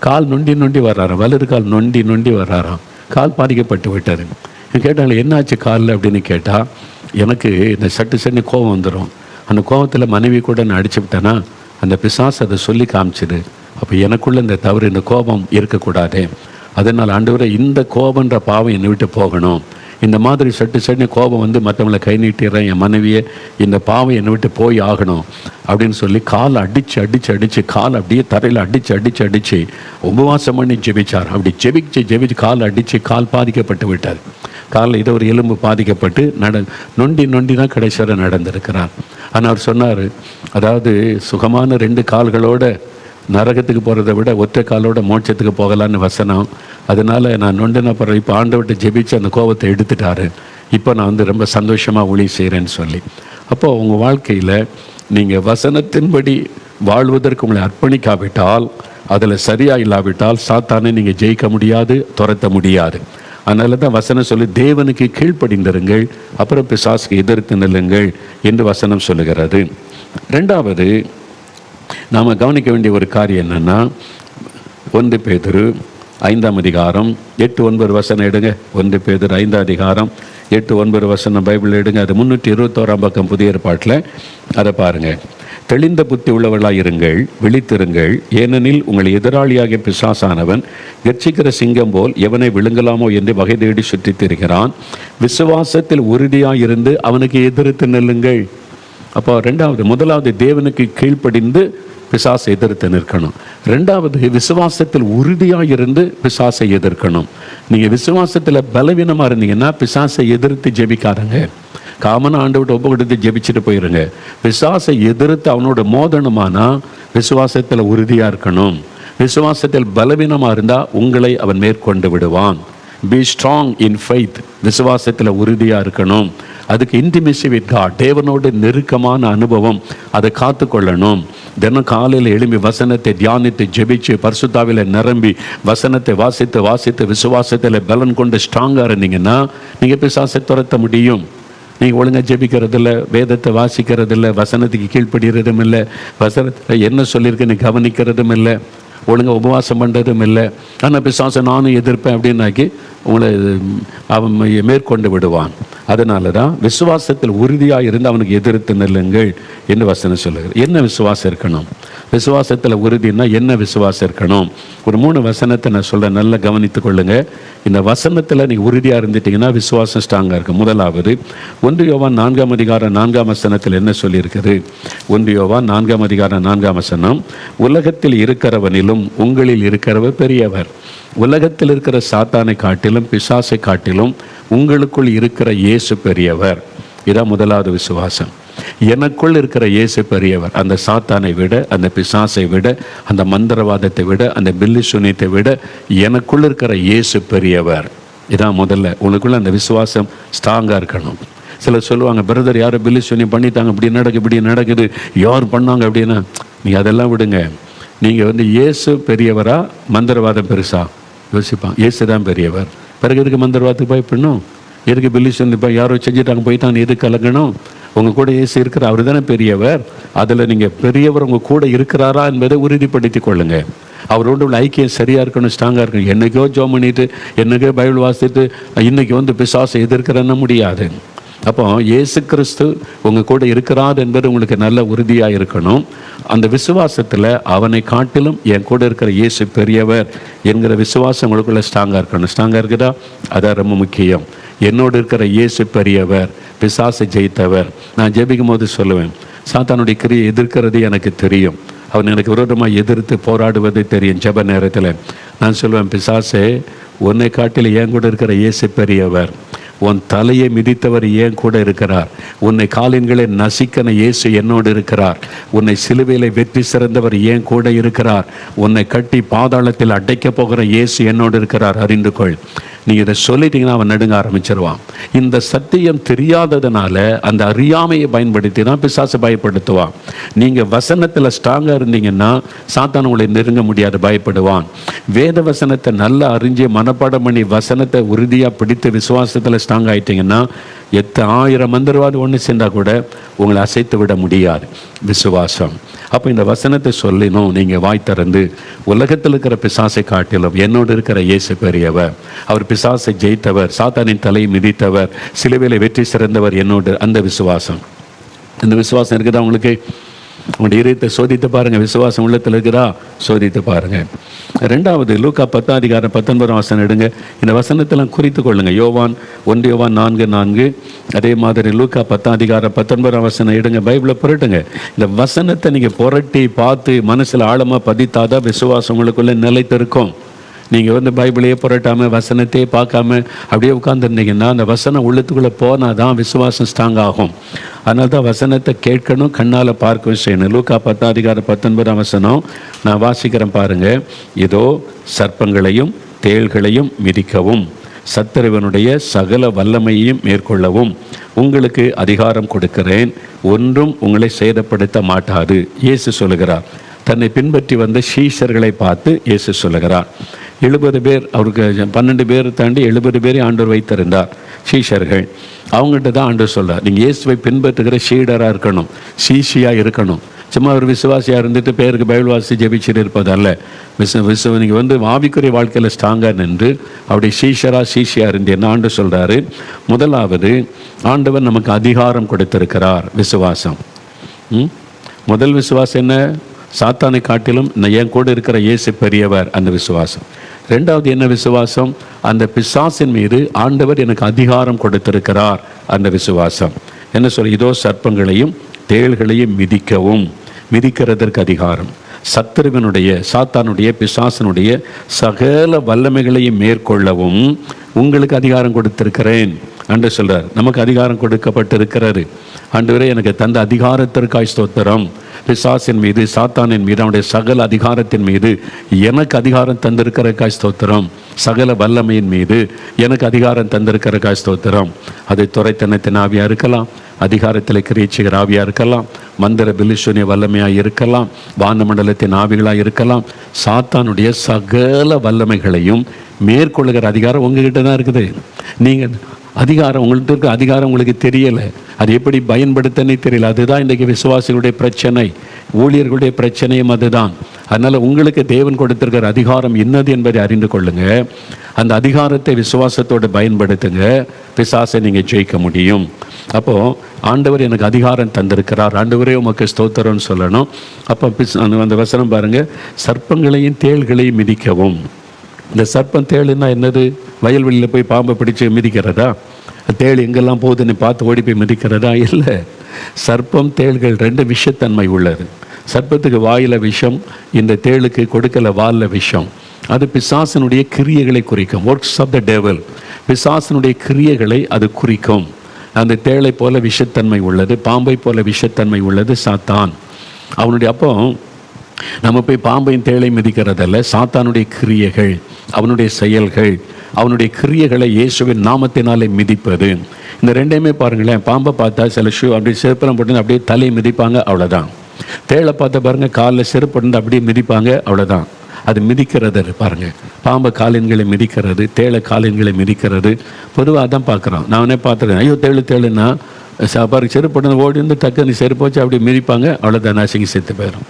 A: கால் நொண்டி வர்றாராம். வலது கால் நொண்டி வர்றாராம். கால் பாதிக்கப்பட்டு விட்டார். கேட்டாங்க என்னாச்சு காலில் அப்படின்னு கேட்டால், எனக்கு இந்த சட்டு கோபம் வந்துடும். அந்த கோபத்தில் மனைவி கூட நான் அடிச்சு விட்டேன்னா அந்த பிசாசு அதை சொல்லி காமிச்சிடு. அப்போ எனக்குள்ளே இந்த தவறு, இந்த கோபம் இருக்கக்கூடாது. அதனால் ஆண்டவரே இந்த கோபன்ற பாவம் என்னை விட்டு போகணும். இந்த மாதிரி சட்டு கோபம் மற்றவங்களை கை நீட்டிடுறேன், என் மனைவியை இந்த பாவம் என்னை விட்டு போய் ஆகணும் அப்படின்னு சொல்லி காலை அடித்து கால் அப்படியே தரையில் அடித்து உபவாசம் பண்ணி ஜெபிச்சார். அப்படி ஜெபிச்சு கால் அடித்து கால் பாதிக்கப்பட்டு விட்டார். காலில் இதை ஒரு எலும்பு பாதிக்கப்பட்டு நொண்டி தான் கடைசியாக நடந்திருக்கிறார். ஆனால் அவர் சொன்னார், அதாவது சுகமான 2 கால்களோட நரகத்துக்கு போகிறத விட ஒற்றை காலோட மோட்சத்துக்கு போகலான்னு வசனம். அதனால் நான் நொண்டின பிறகு இப்போ ஆண்டவர்கிட்ட ஜெபிச்சு அந்த கோபத்தை எடுத்துட்டாரு. இப்போ நான் ரொம்ப சந்தோஷமாக ஊழியம் செய்கிறேன்னு சொல்லி. அப்போது உங்கள் வாழ்க்கையில் நீங்கள் வசனத்தின்படி வாழ்வதற்கு உங்களை அர்ப்பணிக்காவிட்டால், அதில் சரியாக இல்லாவிட்டால் சாத்தானே நீங்கள் ஜெயிக்க முடியாது, துரத்த முடியாது. அதனால தான் வசனம் சொல்லி தேவனுக்கு கீழ்ப்படிந்திருங்கள், அப்புறம் பிசாசுக்கு எதிர்த்து நில்லுங்கள் என்று வசனம் சொல்லுகிறது. 2வது நாம் கவனிக்க வேண்டிய ஒரு காரியம் என்னென்னா, 1 பேதுரு 5ஆம் அதிகாரம் 8-9 வசனம் எடுங்க. 1 பேதுரு 5ஆம் அதிகாரம் 8-9 வசனம் பைபிள் எடுங்க. அது 321ஆம் பக்கம் புதிய ஏற்பாட்டில். அதை பாருங்கள். தெளிந்த புத்தி உள்ளவர்களாக இருங்கள், விழித்திருங்கள். ஏனெனில் உங்கள் எதிராளியாகிய பிசாசானவன் கர்ச்சிக்கிற சிங்கம் போல் எவனை விழுங்கலாமோ என்று வகை தேடி சுற்றித் திரிகிறான். விசுவாசத்தில் உறுதியாக இருந்து அவனுக்கு எதிர்த்து நில்லுங்கள். அப்போ 1வது தேவனுக்கு கீழ்ப்படிந்து பிசாசை எதிர்த்து நிற்கணும். 2வது விசுவாசத்தில் உறுதியாக இருந்து பிசாசை எதிர்க்கணும். நீங்கள் விசுவாசத்தில் பலவீனமாக இருந்தீங்கன்னா பிசாசை எதிர்த்து ஜெபிக்காதங்க. காமன் ஆண்டவர்கிட்ட ஒப்பு கொடுத்து ஜெபிச்சுட்டு போயிருங்க. பிசாசை எதிர்த்து அவனோட மோதனமானா விசுவாசத்தில் உறுதியாக இருக்கணும். விசுவாசத்தில் பலவீனமாக இருந்தால் உங்களை அவன் மேற்கொண்டு விடுவான். Be strong in faith. விசுவாசத்தில் உறுதியாக இருக்கணும். அதுக்கு இன்டிமேசி வித் காட், தேவனோட நெருக்கமான அனுபவம், அதை காத்து கொள்ளணும். தினம் காலையில் எழும்பி வசனத்தை தியானித்து ஜெபிச்சு பரிசுத்தாவில நிரம்பி வசனத்தை வாசித்து விசுவாசத்தில் பலன் கொண்டு ஸ்ட்ராங்காக இருந்தீங்கன்னா நீங்கள் பிசாசை துரத்த முடியும். நீங்கள் ஒழுங்காக ஜெபிக்கிறதில்ல, வேதத்தை வாசிக்கிறதில்ல, வசனத்துக்கு கீழ்ப்படுகிறதும் இல்லை, வசனத்தில் என்ன சொல்லியிருக்குன்னு கவனிக்கிறதும் இல்லை, ஒழுங்காக உபவாசம் பண்ணுறதும் இல்லை. ஆனால் பிசாசை நானும் எதிர்ப்பேன் அப்படின்னாக்கி உங்களை அவன் மேற்கொண்டு விடுவான். அதனால தான் விசுவாசத்தில் உறுதியாக இருந்து அவனுக்கு எதிர்த்து நில்லுங்கள் என்று வசனம் சொல்லுகிறது. என்ன விசுவாசம் இருக்கணும்? விசுவாசத்தில் உறுதினா என்ன விசுவாசம் இருக்கணும்? ஒரு 3 வசனத்தை நான் சொல்கிறேன், நல்லா கவனித்து கொள்ளுங்க. இந்த வசனத்தில் நீங்கள் உறுதியாக இருந்துட்டீங்கன்னா விசுவாசம் ஸ்ட்ராங்காக இருக்கும். 1வது 1 யோவான் 4ஆம் அதிகாரம் 4ஆம் வசனத்தில் என்ன சொல்லியிருக்குது? 1 யோவான் 4ஆம் அதிகாரம் 4ஆம் வசனம், உலகத்தில் இருக்கிறவனிலும் உங்களில் இருக்கிறவர் பெரியவர். உலகத்தில் இருக்கிற சாத்தானை காட்டிலும் பிசாசை காட்டிலும் உங்களுக்குள் இருக்கிற இயேசு பெரியவர். இதான் முதலாவது விசுவாசம். எனக்குள் இருக்கிற இயேசு பெரியவர். அந்த சாத்தானை விட, அந்த பிசாசை விட, அந்த மந்திரவாதத்தை விட, அந்த பில்லி சூனியத்தை விட எனக்குள் இருக்கிற இயேசு பெரியவர். இதான் முதல்ல. உனக்குள்ள அந்த விசுவாசம் ஸ்ட்ராங்காக இருக்கணும். சிலர் சொல்லுவாங்க, பிரதர் யாரோ பில்லி சூனியம் பண்ணிட்டாங்க, இப்படி நடக்குது, யார் பண்ணாங்க அப்படின்னா, நீங்கள் அதெல்லாம் விடுங்க. நீங்கள் இயேசு பெரியவரா மந்திரவாதம் பெருசா யோசிப்பான். இயேசு தான் பெரியவர். பிறகு எதுக்கு மந்திரவாதத்துக்கு பயப்படணும்? எதுக்கு பில்லி சூனியம் யாரோ செஞ்சுட்டாங்க போயிட்டாங்க எதுக்கு கலங்கணும்? உங்கள் கூட இயேசு இருக்கிற அவர் தானே பெரியவர். அதில் நீங்கள் பெரியவர் உங்கள் கூட இருக்கிறாரா என்பதை உறுதிப்படுத்தி கொள்ளுங்க. அவரோட உள்ள ஐக்கியம் சரியாக இருக்கணும், ஸ்ட்ராங்காக இருக்கணும். என்றைக்கோ ஜோம் பண்ணிட்டு, என்றைக்கோ பைபிள் வாசிட்டு இன்றைக்கி பிசாசை எதிர்க்கிறன்னு முடியாது. அப்போ இயேசு கிறிஸ்து உங்கள் கூட இருக்கிறார் என்பது உங்களுக்கு நல்ல உறுதியாக இருக்கணும். அந்த விசுவாசத்தில் அவனை காட்டிலும் என் கூட இருக்கிற இயேசு பெரியவர் என்கிற விசுவாசம் உங்களுக்குள்ள ஸ்ட்ராங்காக இருக்கணும். ஸ்ட்ராங்காக இருக்குதா? அதான் ரொம்ப முக்கியம். என்னோடு இருக்கிற இயேசு பெரியவர், பிசாசை ஜெயித்தவர். நான் ஜெபிக்கும் போது சொல்லுவேன், சாத்தானுடைய கிரியை எதிர்க்கிறது எனக்கு தெரியும். அவன் எனக்கு விரோதமாக எதிர்த்து போராடுவது தெரியும். ஜெப நேரத்தில் நான் சொல்லுவேன், பிசாசே, உன்னை காட்டில் என் கூட இருக்கிற இயேசு பெரியவர். உன் தலையை மிதித்தவர் ஏன் கூட இருக்கிறார். உன்னை காலின்களை நசிக்கன இயேசு என்னோடு இருக்கிறார். உன்னை சிலுவையில வெற்றி சிறந்தவர் ஏன் கூட இருக்கிறார். உன்னை கட்டி பாதாளத்தில் அடைக்க போகிற இயேசு என்னோடு இருக்கிறார், அறிந்து கொள். நீங்கள் இதை சொல்லிட்டீங்கன்னா அவன் நடுங்க ஆரம்பிச்சிருவான். இந்த சத்தியம் தெரியாததுனால அந்த அறியாமையை பயன்படுத்தி தான் பிசாசை பயப்படுத்துவான். நீங்கள் வசனத்தில் ஸ்ட்ராங்காக இருந்தீங்கன்னா சாத்தான் உங்களை நெருங்க முடியாது, பயப்படுவான். வேத வசனத்தை நல்லா அறிஞ்சு மனப்பாடம் பண்ணி வசனத்தை உறுதியாக பிடித்து விசுவாசத்தில் ஸ்ட்ராங் ஆகிட்டீங்கன்னா 1000 மந்திரவாதி ஒன்று சேர்ந்தால் கூட உங்களை அசைத்து விட முடியாது. விசுவாசம். அப்போ இந்த வசனத்தை சொல்லினோம். நீங்கள் வாய் திறந்து, உலகத்தில் இருக்கிற பிசாசை காட்டிலும் என்னோடு இருக்கிற இயேசு பெரியவர், அவர் பிசாசை ஜெயித்தவர், சாத்தானின் தலையை மிதித்தவர், சிலுவையிலே வெற்றி சிறந்தவர் என்னோடு. அந்த விசுவாசம். இந்த விசுவாசம் இருக்குதா உங்களுக்கு? உங்களுடைய இதயத்தை சோதித்து பாருங்கள். விசுவாசம் உள்ளத்தில் இருக்குதா? சோதித்து பாருங்கள். ரெண்டாவது, லூக்கா 10:19 எடுங்க. இந்த வசனத்தெல்லாம் குறித்து கொள்ளுங்க. யோவான் 1 யோவான் 4:4, அதே மாதிரி லூக்கா 10:19 எடுங்க. பைபிளை புரட்டுங்க. இந்த வசனத்தை நீங்கள் புரட்டி பார்த்து மனசில் ஆழமாக பதித்தாதான் விசுவாசம் உங்களுக்குள்ளே நிலைத்திருக்கும். நீங்கள் பைபிளையே புரட்டாமல் வசனத்தையே பார்க்காம அப்படியே உட்காந்துருந்தீங்கன்னா அந்த வசனம் உள்ளத்துக்குள்ளே போனால் தான் விசுவாசம் ஸ்ட்ராங் ஆகும். அதனால தான் வசனத்தை கேட்கணும், கண்ணால் பார்க்கவும் செய்யணும். லூக்கா 10:19 நான் வாசிக்கிறேன் பாருங்கள். இதோ சர்ப்பங்களையும் தேள்களையும் மிதிக்கவும் சத்துருவனுடைய சகல வல்லமையையும் மேற்கொள்ளவும் உங்களுக்கு அதிகாரம் கொடுக்கிறேன், ஒன்றும் உங்களை சேதப்படுத்த மாட்டாது. இயேசு சொல்லுகிறார். தன்னை பின்பற்றி வந்த சீஷர்களை பார்த்து இயேசு சொல்லுகிறார். 70 பேர், அவருக்கு 12 பேர் தாண்டி 70 பேரை ஆண்டவர் வைத்திருந்தார் சீஷர்கள். அவங்ககிட்ட தான் ஆண்டவர் சொல்கிறார், நீங்கள் இயேசுவை பின்பற்றுகிற சீடராக இருக்கணும், சீஷியாக இருக்கணும். சும்மா ஒரு விசுவாசியாக இருந்துட்டு பேருக்கு பைபிள் வாசி ஜெபிச்சுட்டு இருப்பதல்ல. நீங்கள் ஆவிக்குரிய வாழ்க்கையில் ஸ்ட்ராங்காக நின்று அப்படி சீஷியாக இருந்து என்ன ஆண்டு சொல்கிறாரு. முதலாவது, ஆண்டவர் நமக்கு அதிகாரம் கொடுத்திருக்கிறார். விசுவாசம். முதல் விசுவாசம் என்ன? சாத்தானை காட்டிலும் என் கூட இருக்கிற இயேசு பெரியவர். அந்த விசுவாசம். ரெண்டாவது என்ன விசுவாசம்? அந்த பிசாசின் மீது ஆண்டவர் எனக்கு அதிகாரம் கொடுத்திருக்கிறார். அந்த விசுவாசம். என்ன சொல்ல? இதோ சர்ப்பங்களையும் தேள்களையும் மிதிக்கவும், மிதிக்கிறதற்கு அதிகாரம். சத்துருவனுடைய, சாத்தானுடைய, பிசாசனுடைய சகல வல்லமைகளையும் மேற்கொள்ளவும் உங்களுக்கு அதிகாரம் கொடுத்திருக்கிறேன் என்று சொல்றார். நமக்கு அதிகாரம் கொடுக்கப்பட்டிருக்கிறது. ஆண்டவரே, எனக்கு தந்த அதிகாரத்திற்காய் ஸ்தோத்திரம். பிசாசின் மீது, சாத்தானின் மீது, அவனுடைய சகல அதிகாரத்தின் மீது எனக்கு அதிகாரம் தந்திருக்கிறக்காய் ஸ்தோத்திரம். சகல வல்லமையின் மீது எனக்கு அதிகாரம் தந்திருக்கிறக்காய் ஸ்தோத்திரம். அது துரைத்தனத்தின் ஆவியாக இருக்கலாம், அதிகாரத்தில் கிரியச்சிகர் ஆவியாக இருக்கலாம், மந்திர பில்லிசூனிய வல்லமையாக இருக்கலாம், வானமண்டலத்தின் ஆவிகளாக இருக்கலாம். சாத்தானுடைய சகல வல்லமைகளையும் மேற்கொள்ளுகிற அதிகாரம் உங்ககிட்ட தான் இருக்குது. நீங்கள் அதிகாரம், உங்கள்கிட்ட இருக்க அதிகாரம் உங்களுக்கு தெரியலை, அது எப்படி பயன்படுத்தனே தெரியல. அதுதான் இன்றைக்கு விசுவாசிகளுடைய பிரச்சனை, ஊழியர்களுடைய பிரச்சனையும் அதுதான். அதனால் உங்களுக்கு தேவன் கொடுத்திருக்கிற அதிகாரம் என்னது என்பதை அறிந்து கொள்ளுங்க. அந்த அதிகாரத்தை விசுவாசத்தோடு பயன்படுத்துங்க. பிசாசை நீங்கள் ஜெயிக்க முடியும். அப்போது ஆண்டவர் எனக்கு அதிகாரம் தந்திருக்கிறார், ஆண்டவரே உமக்கு ஸ்தோத்திரம்னு சொல்லணும். அப்போ அந்த வசனம் பாருங்கள், சர்ப்பங்களையும் தேள்களையும் மிதிக்கவும். இந்த சர்ப்பம் தேளுன்னா என்னது? வயல்வெளியில் போய் பாம்பை பிடிச்சி மிதிக்கிறதா? தேள் எங்கெல்லாம் போகுதுன்னு பார்த்து ஓடி போய் மிதிக்கிறதா? இல்லை. சர்ப்பம் தேள்கள் 2 விஷத்தன்மை உள்ளது. சர்ப்பத்துக்கு வாயில் விஷம், இந்த தேளுக்கு கொடுக்கல வாலில் விஷம். அது பிசாசனுடைய கிரியைகளை குறிக்கும். ஒர்க்ஸ் ஆஃப் த டெவில், பிசாசனுடைய கிரியைகளை அது குறிக்கும். அந்த தேளை போல விஷத்தன்மை உள்ளது, பாம்பை போல விஷத்தன்மை உள்ளது சாத்தான். அவனுடைய அப்போ நம்ம போய் பாம்பையும் தேளை மிதிக்கிறதல்ல, சாத்தானுடைய கிரியைகள், அவனுடைய செயல்கள், அவனுடைய கிரியைகளை இயேசுவின் நாமத்தினாலே மிதிப்பது. இந்த ரெண்டையுமே பாருங்களேன். பாம்பை பார்த்தா சில ஷூ அப்படியே செருப்பெல்லாம் போட்டு அப்படியே தலையை மிதிப்பாங்க, அவ்வளோதான். தேளை பார்த்தா பாருங்க, காலில் செருப்பு போட்டு அப்படியே மிதிப்பாங்க, அவ்வளோதான். அது மிதிக்கிறது பாருங்க. பாம்பை காலின்களை மிதிக்கிறது, தேளை காலின்களை மிதிக்கிறது. பொதுவாக தான் பார்க்குறோம். நானே பார்த்துருக்கேன். ஐயோ தேளுன்னா பாருங்க, செருப்பு போட்டு ஓடி வந்து டக்குன்னு செருப்பு வச்சு அப்படி மிதிப்பாங்க, அவ்வளோதான், நசுங்கி செத்து போயிடும்.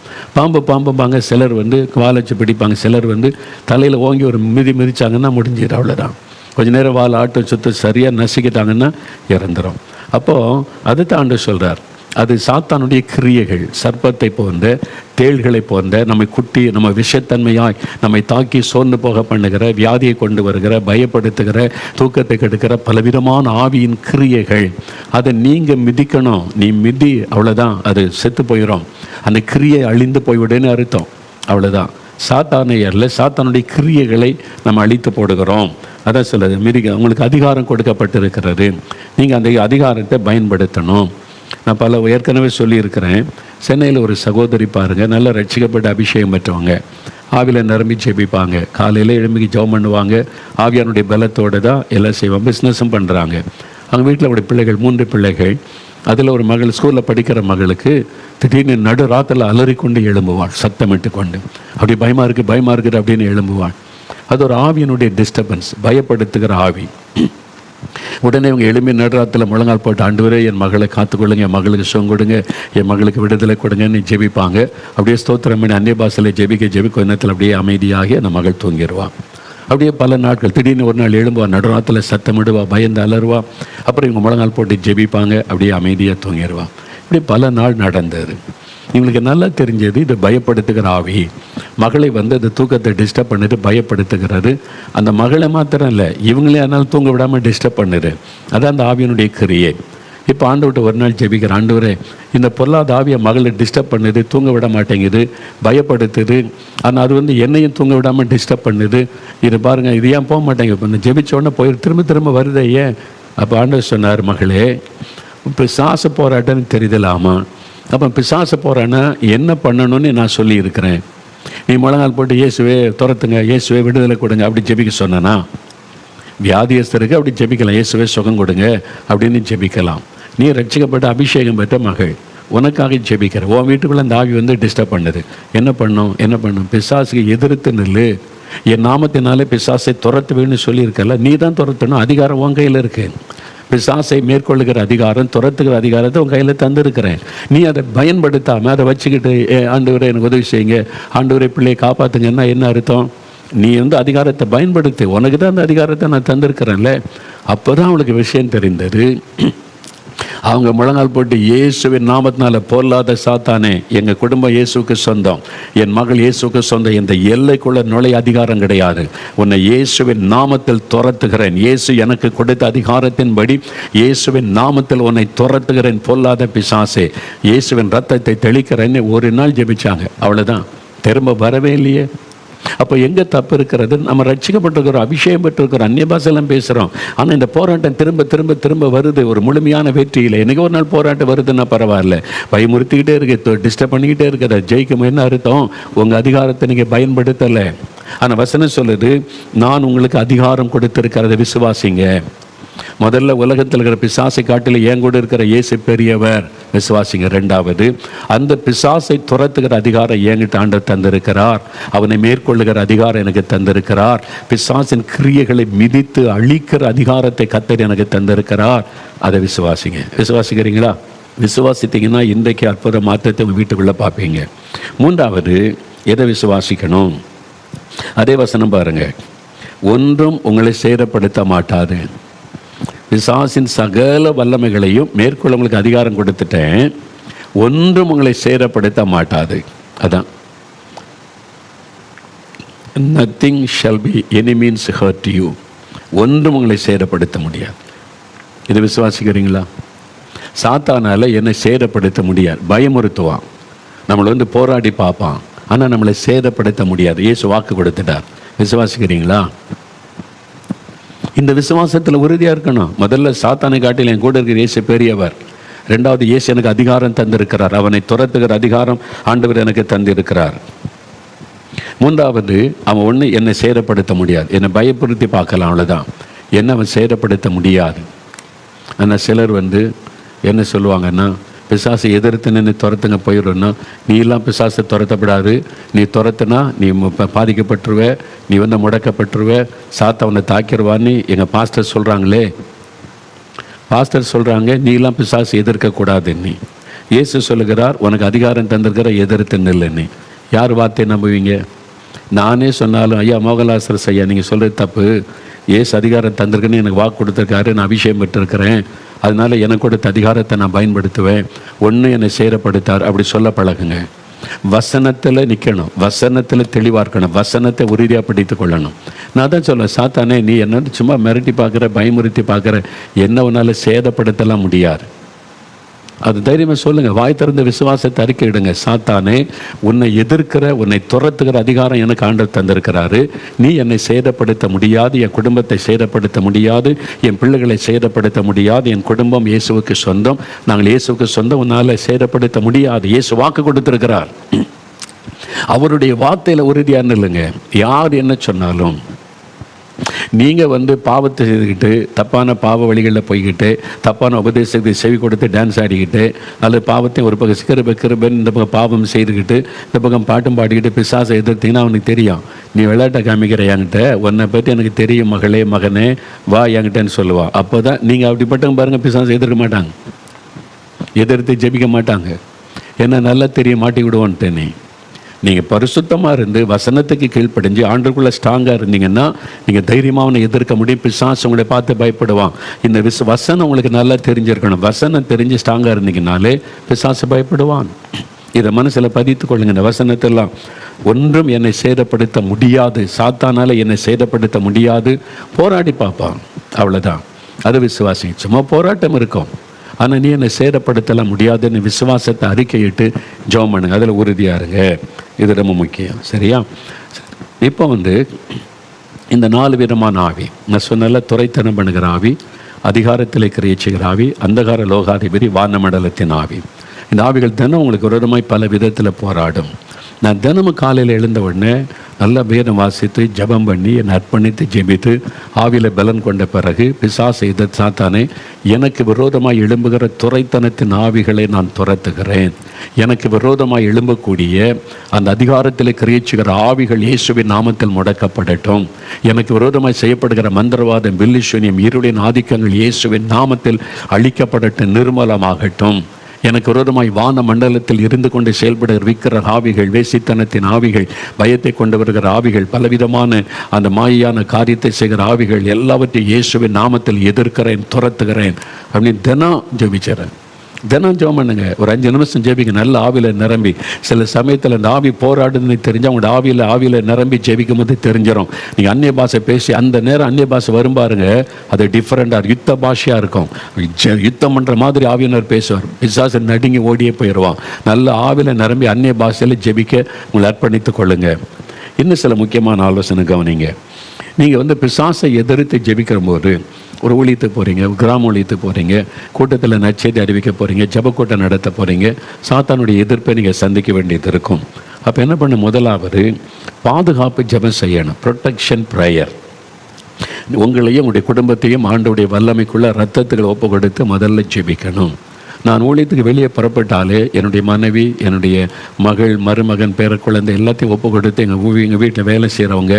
A: பாம்பும்பாங்க. சிலர் வந்து வால் வச்சு பிடிப்பாங்க, சிலர் வந்து தலையில் ஓங்கி ஒரு மிதிச்சாங்கன்னா முடிஞ்சிடும், அவ்வளோதான். கொஞ்ச நேரம் வால் ஆட்டோ சுற்று சரியாக நசுக்கிட்டாங்கன்னா இறந்துடும். அப்போது அதுதான் ஆண்டவர் சொல்கிறார், அது சாத்தானுடைய கிரியைகள். சர்ப்பத்தை போன்ற, தேள்களை போன்ற, நம்ம விஷத்தன்மையாய் நம்மை தாக்கி சோர்ந்து போக பண்ணுகிற, வியாதியை கொண்டு வருகிற, பயப்படுத்துகிற, தூக்கத்தை கெடுக்கிற பலவிதமான ஆவியின் கிரியைகள். அதை நீங்கள் மிதிக்கணும். நீ மிதி, அவ்வளோதான், அது செத்து போயிடும். அந்த கிரியை அழிந்து போய்விடுன்னு அர்த்தம், அவ்வளோதான். சாத்தானை அல்ல, சாத்தானுடைய கிரியைகளை நம்ம அழித்து போடுகிறோம். அதான் சொல்லுது, மிதிக்க உங்களுக்கு அதிகாரம் கொடுக்கப்பட்டிருக்கிறது, நீங்கள் அந்த அதிகாரத்தை பயன்படுத்தணும். நான் ஏற்கனவே சொல்லியிருக்கிறேன். சென்னையில் ஒரு சகோதரி பாருங்கள், நல்லா ரட்சிக்கப்பட்ட அபிஷேகம் பெற்றவங்க, ஆவியில் நிரம்பி ஜெபிப்பாங்க, காலையில் எழும்பி ஜெபம் பண்ணுவாங்க, ஆவியானுடைய பலத்தோடு தான் எல்லாம் செய்வாங்க, பிஸ்னஸும் பண்ணுறாங்க. அவங்க வீட்டில் அவருடைய பிள்ளைகள் 3 பிள்ளைகள். அதில் ஒரு மகள் ஸ்கூலில் படிக்கிற மகளுக்கு திடீர்னு நடு ராத்தில் அலறிக்கொண்டு எழும்புவாள், சத்தமிட்டு கொண்டு. அப்படி பயமாக இருக்குது அப்படின்னு எழும்புவாள். அது ஒரு ஆவியினுடைய டிஸ்டர்பன்ஸ், பயப்படுத்துகிற ஆவி. உடனே இவங்க எழும்பி நடுராத்தில் முழங்கால் போட்டு, ஆண்டவரே என் மகளை காத்துக்கொள்ளுங்க, என் மகளுக்கு சுகம் கொடுங்க, என் மகளுக்கு விடுதலை கொடுங்கன்னு ஜெபிப்பாங்க. அப்படியே ஸ்தோத்திரம் பண்ணி அந்நிய பாஷையில் ஜெபிக்க கொஞ்ச நேரத்தில் அப்படியே அமைதியாகி அந்த மகள் தூங்கிடுவான். அப்படியே பல நாட்கள். திடீர்னு ஒரு நாள் எழும்புவா, நடுராத்தில் சத்தமிடுவா, பயந்து அலறுவா. அப்புறம் இவங்க முழங்கால் போட்டு ஜெபிப்பாங்க, அப்படியே அமைதியாக தூங்கிடுவான். இப்படி பல நாள் நடந்தது. இவங்களுக்கு நல்லா தெரிஞ்சது, இது பயப்படுத்துகிற ஆவி. மகளை வந்து அந்த தூக்கத்தை டிஸ்டர்ப் பண்ணிட்டு பயப்படுத்துகிறது. அந்த மகளை மாத்திரம் இல்லை, இவங்களே அதனால் தூங்க விடாமல் டிஸ்டர்ப் பண்ணுது. அதான் அந்த ஆவியினுடைய கிரியை. இப்போ ஆண்டவர்கிட்ட ஒரு நாள் ஜெபிக்கிற, ஆண்டவரே இந்த பொல்லாத ஆவியை மகளை டிஸ்டர்ப் பண்ணுது, தூங்க விட மாட்டேங்குது, பயப்படுத்துது. ஆனால் அது வந்து என்னையும் தூங்க விடாமல் டிஸ்டர்ப் பண்ணுது. இது பாருங்கள், இது ஏன் போக மாட்டேங்க, இப்போ இந்த ஜெபிச்ச உடனே போய் திரும்ப வருதே ஏன்? அப்போ ஆண்டவர் சொன்னார், மகளே பிசாசு போராட்டம்னு தெரியுதலாமா? அப்போ பிசாசு போகிறான்னா என்ன பண்ணணும்னு நான் சொல்லியிருக்கிறேன். நீ முழங்கால் போட்டு இயேசுவே துரத்துங்க, இயேசுவே விடுதலை கொடுங்க அப்படி ஜெபிக்க சொன்னா, வியாதியஸ்தருக்கு அப்படி ஜெபிக்கலாம், இயேசுவே சுகம் கொடுங்க அப்படின்னு ஜெபிக்கலாம். நீ ரட்சிக்கப்பட்ட அபிஷேகம் பெற்ற மகள், உனக்காக ஜெபிக்கிற. உன் வீட்டுக்குள்ளே அந்த ஆவி வந்து டிஸ்டர்ப் பண்ணுது. என்ன பண்ணும்? பிசாசுக்கு எதிர்த்து நில்லு, என் நாமத்தினாலே பிசாசை துரத்துவேன்னு சொல்லியிருக்கல, நீ தான் துரத்தணும். அதிகாரம் உன் கையில் இருக்கு. பிசாசை மேற்கொள்ளுகிற அதிகாரம், துரத்துகிற அதிகாரத்தை உன் கையில் தந்திருக்கிறேன். நீ அதை பயன்படுத்தாமல் அதை வச்சுக்கிட்டு ஆண்டவரை எனக்கு உதவி செய்யுங்க, ஆண்டவரை பிள்ளையை காப்பாற்றுங்கன்னா என்ன அர்த்தம்? நீ வந்து அதிகாரத்தை பயன்படுத்து, உனக்கு தான் அந்த அதிகாரத்தை நான் தந்திருக்கிறேன்ல. அப்போ தான் அவளுக்கு விஷயம் தெரிந்தது. அவங்க முழங்கால் போட்டு, இயேசுவின் நாமத்தினால பொல்லாத சாத்தானே, எங்கள் குடும்பம் இயேசுக்கு சொந்தம், என் மகள் இயேசுக்கு சொந்தம், இந்த எல்லைக்குள்ள நுழைய அதிகாரம் கிடையாது, உன்னை இயேசுவின் நாமத்தில் துரத்துகிறேன், இயேசு எனக்கு கொடுத்த அதிகாரத்தின்படி இயேசுவின் நாமத்தில் உன்னை துரத்துகிறேன், பொல்லாத பிசாசே, இயேசுவின் ரத்தத்தை தெளிக்கிறேன்னு ஒரு நாள் ஜெபிச்சாங்க. அவ்வளோதான், திரும்ப வரவே இல்லையே. அப்போ எங்கே தப்பு இருக்கிறது? நம்ம ரட்சிக்கப்பட்டிருக்கிறோம், அபிஷேகம் பெற்றிருக்கிறோம், அந்நிய பாஷையெல்லாம் பேசுகிறோம். ஆனால் இந்த போராட்டம் திரும்ப வருது. ஒரு முழுமையான வெற்றியில் என்னைக்கு ஒரு நாள் போராட்டம் வருதுன்னா பரவாயில்ல, பயமுறுத்திக்கிட்டே இருக்கு, டிஸ்டர்ப் பண்ணிக்கிட்டே இருக்கு. அதை ஜெயிக்கும். என்ன அர்த்தம்? உங்கள் அதிகாரத்தை நீங்கள் பயன்படுத்தலை. ஆனால் வசனம் சொல்லுது, நான் உங்களுக்கு அதிகாரம் கொடுத்திருக்கிறத விசுவாசிங்க. முதல்ல உலகத்தில் இருக்கிற பிசாசை காட்டில் என் கூட இருக்கிற இயேசு பெரியவர், விசுவாசிங்க. 2வது, அந்த பிசாசை துரத்துகிற அதிகாரம் என்கிட்ட ஆண்டவர் தந்திருக்கிறார், அவனை மேற்கொள்ளுகிற அதிகாரம் எனக்கு தந்திருக்கிறார், பிசாசின் கிரியைகளை மிதித்து அழிக்கிற அதிகாரத்தை கர்த்தர் எனக்கு தந்திருக்கிறார். அதை விசுவாசிங்க. விசுவாசிக்கிறீங்களா? விசுவாசித்தீங்கன்னா இன்றைக்கு அற்புத மாற்றத்தை உங்கள் வீட்டுக்குள்ளே பார்ப்பீங்க. 3வது, எதை விசுவாசிக்கணும்? அதே வசனம் பாருங்க, ஒன்றும் உங்களை சேதப்படுத்த மாட்டாது. பிசாசின் சகல வல்லமைகளையும் மேற்கொள்ள உங்களுக்கு அதிகாரம் கொடுத்துட்டேன், ஒன்றும் உங்களை சேதப்படுத்த மாட்டாது. அதான், nothing shall be any means hurt you. ஒன்றும் உங்களை சேதப்படுத்த முடியாது. இது விசுவாசிக்கிறீங்களா? சாத்தானால என்னை சேதப்படுத்த முடியாது. பயமுறுத்துவான், நம்மளை வந்து போராடி பார்ப்பான், ஆனால் நம்மளை சேதப்படுத்த முடியாது. இயேசு வாக்கு கொடுத்துட்டார், விசுவாசிக்கிறீங்களா? இந்த விசுவாசத்தில் உறுதியாக இருக்கணும். முதல்ல சாத்தானை காட்டில் என் கூட இருக்கிற இயேசு பெரியவர். ரெண்டாவது, இயேசு எனக்கு அதிகாரம் தந்திருக்கிறார். அவனை துரத்துகிற அதிகாரம் ஆண்டவர் எனக்கு தந்திருக்கிறார். மூன்றாவது, அவன் ஒன்று என்னை சேதப்படுத்த முடியாது. என்னை பயப்படுத்தி பார்க்கலாம், அவ்வளோதான். என்னை அவன் சேதப்படுத்த முடியாது. ஆனால் சிலர் என்ன சொல்லுவாங்கன்னா, பிசாசை எதிர்த்து நின்று துரத்துங்க போயிடும்னா, நீ எல்லாம் பிசாசை துரத்தப்படாது, நீ துரத்துனா நீ பாதிக்கப்பட்டுருவ, நீ முடக்கப்பட்டுருவ, சாத்தவனை தாக்கிடுவான்னு எங்கள் பாஸ்டர் சொல்கிறாங்களே. பாஸ்டர் சொல்கிறாங்க, நீ எல்லாம் பிசாசை எதிர்க்கக்கூடாதுன்னு. இயேசு சொல்லுகிறார், உனக்கு அதிகாரம் தந்திருக்கிற, எதிர்த்து நில்லுன்னு. யார் வார்த்தையை நம்புவீங்க? நானே சொன்னாலும், ஐயா மோகன்லாசரஸ் ஐயா நீங்கள் சொல்கிறது தப்பு, இயேசு அதிகாரம் தந்திருக்குன்னு எனக்கு வாக்கு கொடுத்துருக்காரு, நான் அபிஷேகம் பெற்றிருக்கிறேன், அதனால் எனக்கு கொடுத்த அதிகாரத்தை நான் பயன்படுத்துவேன், ஒன்று என்னை சேரப்படுத்தார், அப்படி சொல்ல பழகுங்க. வசனத்தில் நிற்கணும், வசனத்தில் தெளிவாக இருக்கணும், வசனத்தை உறுதியாக படித்து கொள்ளணும். நான் தான் சொல்லுவேன், சாத்தானே நீ என்ன சும்மா மிரட்டி பார்க்குற, பயமுறுத்தி பார்க்குற, என்ன உன்னால் சேதப்படுத்தலாம் முடியாது. அது தைரியமாக சொல்லுங்கள், வாய் திறந்த விசுவாசத்தை அறிக்கையிடுங்க. சாத்தானே, உன்னை எதிர்க்கிற, உன்னை துரத்துகிற அதிகாரம் எனக்கு ஆண்டவர் தந்திருக்கிறாரு. நீ என்னை சேதப்படுத்த முடியாது, என் குடும்பத்தை சேதப்படுத்த முடியாது, என் பிள்ளைகளை சேதப்படுத்த முடியாது. என் குடும்பம் இயேசுவுக்கு சொந்தம், நாங்கள் இயேசுவுக்கு சொந்தம், உன்னால் சேதப்படுத்த முடியாது. இயேசு வாக்கு கொடுத்திருக்கிறார். அவருடைய வார்த்தையில் உறுதியான இல்லைங்க. யார் என்ன சொன்னாலும் நீங்கள் பாவத்தை செய்துக்கிட்டு, தப்பான பாவ வழிகளில் போய்கிட்டு, தப்பான உபதேசத்தை செவி கொடுத்து டான்ஸ் ஆடிக்கிட்டு, அல்லது பாவத்தையும் ஒரு பக்கம் கிருபன் இந்த பக்கம் பாவம் செய்துக்கிட்டு, இந்த பக்கம் பாட்டும் பாடிக்கிட்டு பிசாசை எதிர்த்தீங்கன்னா அவனுக்கு தெரியும், நீ விளையாட்டை காமிக்கிற என்கிட்ட, உன்னை பற்றி எனக்கு தெரியும் மகளே மகனே, வா என்கிட்டன்னு சொல்லுவான். அப்போ தான் நீங்கள் அப்படிப்பட்டவங்க பாருங்கள், பிசாசை எதிர்க்க மாட்டாங்க, எதிர்த்து ஜெபிக்க மாட்டாங்க. என்ன நல்லா தெரிய மாட்டி விடுவோன்ட்டு. நீங்கள் பரிசுத்தமாக இருந்து வசனத்துக்கு கீழ்ப்படிஞ்சு ஆண்டுக்குள்ளே ஸ்ட்ராங்காக இருந்தீங்கன்னா நீங்கள் தைரியமாக அவனை எதிர்க்க முடியும். பிசாசு உங்களை பார்த்து பயப்படுவான். இந்த வசனம் உங்களுக்கு நல்லா தெரிஞ்சிருக்கணும். வசனம் தெரிஞ்சு ஸ்ட்ராங்காக இருந்தீங்கனாலே பிசாசு பயப்படுவான். இதை மனசில் பதித்து கொள்ளுங்க. இந்த வசனத்தெல்லாம் ஒன்றும் என்னை சேதப்படுத்த முடியாது, சாத்தானால் என்னை சேதப்படுத்த முடியாது. போராடி பார்ப்பான், அவ்வளோதான். அது விசுவாசி. சும்மா போராட்டம் இருக்கும், ஆனால் நீ என்னை சேதப்படுத்தலாம் முடியாதுன்னு விசுவாசத்தை அறிக்கையிட்டு ஜெபம் பண்ணுங்க. அதில் உறுதியாக இருங்க. இது ரொம்ப முக்கியம். சரியா? இப்போ இந்த 4 விதமான ஆவி நான் சொன்னல, துரைத்தனம் பண்ணுகிற ஆவி, அதிகாரத்தில் கிரியச்சிக்கிற ஆவி, அந்தகார லோகாதிபதி, வானமண்டலத்தின் ஆவி. இந்த ஆவிகள் தினம் உங்களுக்கு விரோதமாய் பல விதத்தில் போராடும். நான் தினமும் காலையில் எழுந்த உடனே நல்லா வேதம் வாசித்து ஜபம் பண்ணி என்னை அர்ப்பணித்து ஜெபித்து ஆவியில் பலன் கொண்ட பிறகு பிசாசை சாத்தானே, எனக்கு விரோதமாக எழும்புகிற துரைத்தனத்தின் ஆவிகளை நான் துரத்துகிறேன். எனக்கு விரோதமாக எழும்பக்கூடிய அந்த அதிகாரத்தில் கிரியச்சுகிற ஆவிகள் இயேசுவின் நாமத்தில் முடக்கப்படட்டும். எனக்கு விரோதமாக செய்யப்படுகிற மந்திரவாதம், வில்லிசூனியம், இருளின் ஆதிக்கங்கள் இயேசுவின் நாமத்தில் அழிக்கப்படட்டும், நிர்மூலமாகட்டும். எனக்கு விரோதமாய் வான மண்டலத்தில் இருந்து கொண்டு செயல்படுகிற விக்கிர ஆவிகள், வேசித்தனத்தின் ஆவிகள், பயத்தை கொண்டு வருகிற ஆவிகள், பலவிதமான அந்த மாயான காரியத்தை செய்கிற ஆவிகள் எல்லாவற்றையும் இயேசுவின் நாமத்தில் எதிர்க்கிறேன், துரத்துகிறேன் அப்படின்னு தினம் ஜெபிக்கிறேன். தினம் ஜெபம் பண்ணுங்க. ஒரு 5 நிமிஷம் ஜெபிங்க. நல்ல ஆவியில் நிரம்பி. சில சமயத்தில் அந்த ஆவி போராடுன்னு தெரிஞ்சு அவங்களோட ஆவியில் நிரம்பி ஜெபிக்கும் போது தெரிஞ்சிடும். நீங்கள் அந்நிய பாஷை பேசி அந்த நேரம் அந்நிய பாஷை வரும் பாருங்க, அது டிஃப்ரெண்டாக யுத்த பாஷையாக இருக்கும். யுத்தம் பண்ணுற மாதிரி ஆவியினர் பேசுவார். பிசாசு நடுங்கி ஓடியே போயிடுவான். நல்ல ஆவியில் நிரம்பி அந்நிய பாஷையில் ஜெபிக்க உங்களை அர்ப்பணித்து கொள்ளுங்க. இன்னும் சில முக்கியமான ஆலோசனை கவனிங்க. நீங்கள் பிசாசை எதிர்த்து ஜெபிக்கிற போது ஒரு ஊழியத்துக்கு போகிறீங்க, கிராம ஊழியத்துக்கு போகிறீங்க, கூட்டத்தில் நற்செய்தி அறிவிக்க போகிறீங்க, ஜபக்கூட்டம் நடத்த போகிறீங்க, சாத்தானுடைய எதிர்ப்பை நீங்கள் சந்திக்க வேண்டியது இருக்கும். அப்போ என்ன பண்ண, முதலாவது பாதுகாப்பு ஜெபம் செய்யணும். Protection prayer. உங்களையும் உங்களுடைய குடும்பத்தையும் ஆண்டவருடைய வல்லமைக்குள்ளே ரத்தத்துக்கு ஒப்பு கொடுத்து முதல்ல ஜெபிக்கணும். நான் ஊழியத்துக்கு வெளியே புறப்பட்டாலே என்னுடைய மனைவி, என்னுடைய மகள், மருமகன், பேர குழந்தை எல்லாத்தையும் ஒப்பு கொடுத்து எங்கள் வீட்டில் வேலை செய்கிறவங்க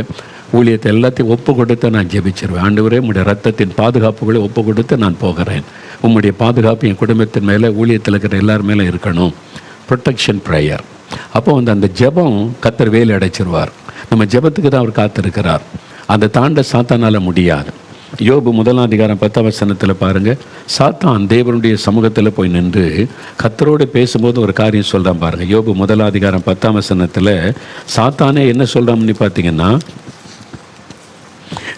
A: ஊழியத்தை எல்லாத்தையும் ஒப்பு கொடுத்து நான் ஜெபிச்சிருவேன். ஆண்டவரே, உம்முடைய ரத்தத்தின் பாதுகாப்புகளை ஒப்பு கொடுத்து நான் போகிறேன். உம்முடைய பாதுகாப்பு என் குடும்பத்தின் மேலே, ஊழியத்தில் இருக்கிற எல்லார் மேலே இருக்கணும். Protection prayer. அப்போ அந்த ஜெபம் கர்த்தர் வேலை அடைச்சிருவார். நம்ம ஜெபத்துக்கு தான் அவர் காத்திருக்கிறார். அந்த தாண்ட சாத்தானால் முடியாது. யோபு 1:10 பாருங்கள், சாத்தான் தேவனுடைய சமூகத்தில் போய் நின்று கர்த்தரோடு பேசும்போது ஒரு காரியம் சொல்கிறான் பாருங்கள். யோபு 1:10 சாத்தானே என்ன சொல்கிறான்னு பார்த்தீங்கன்னா,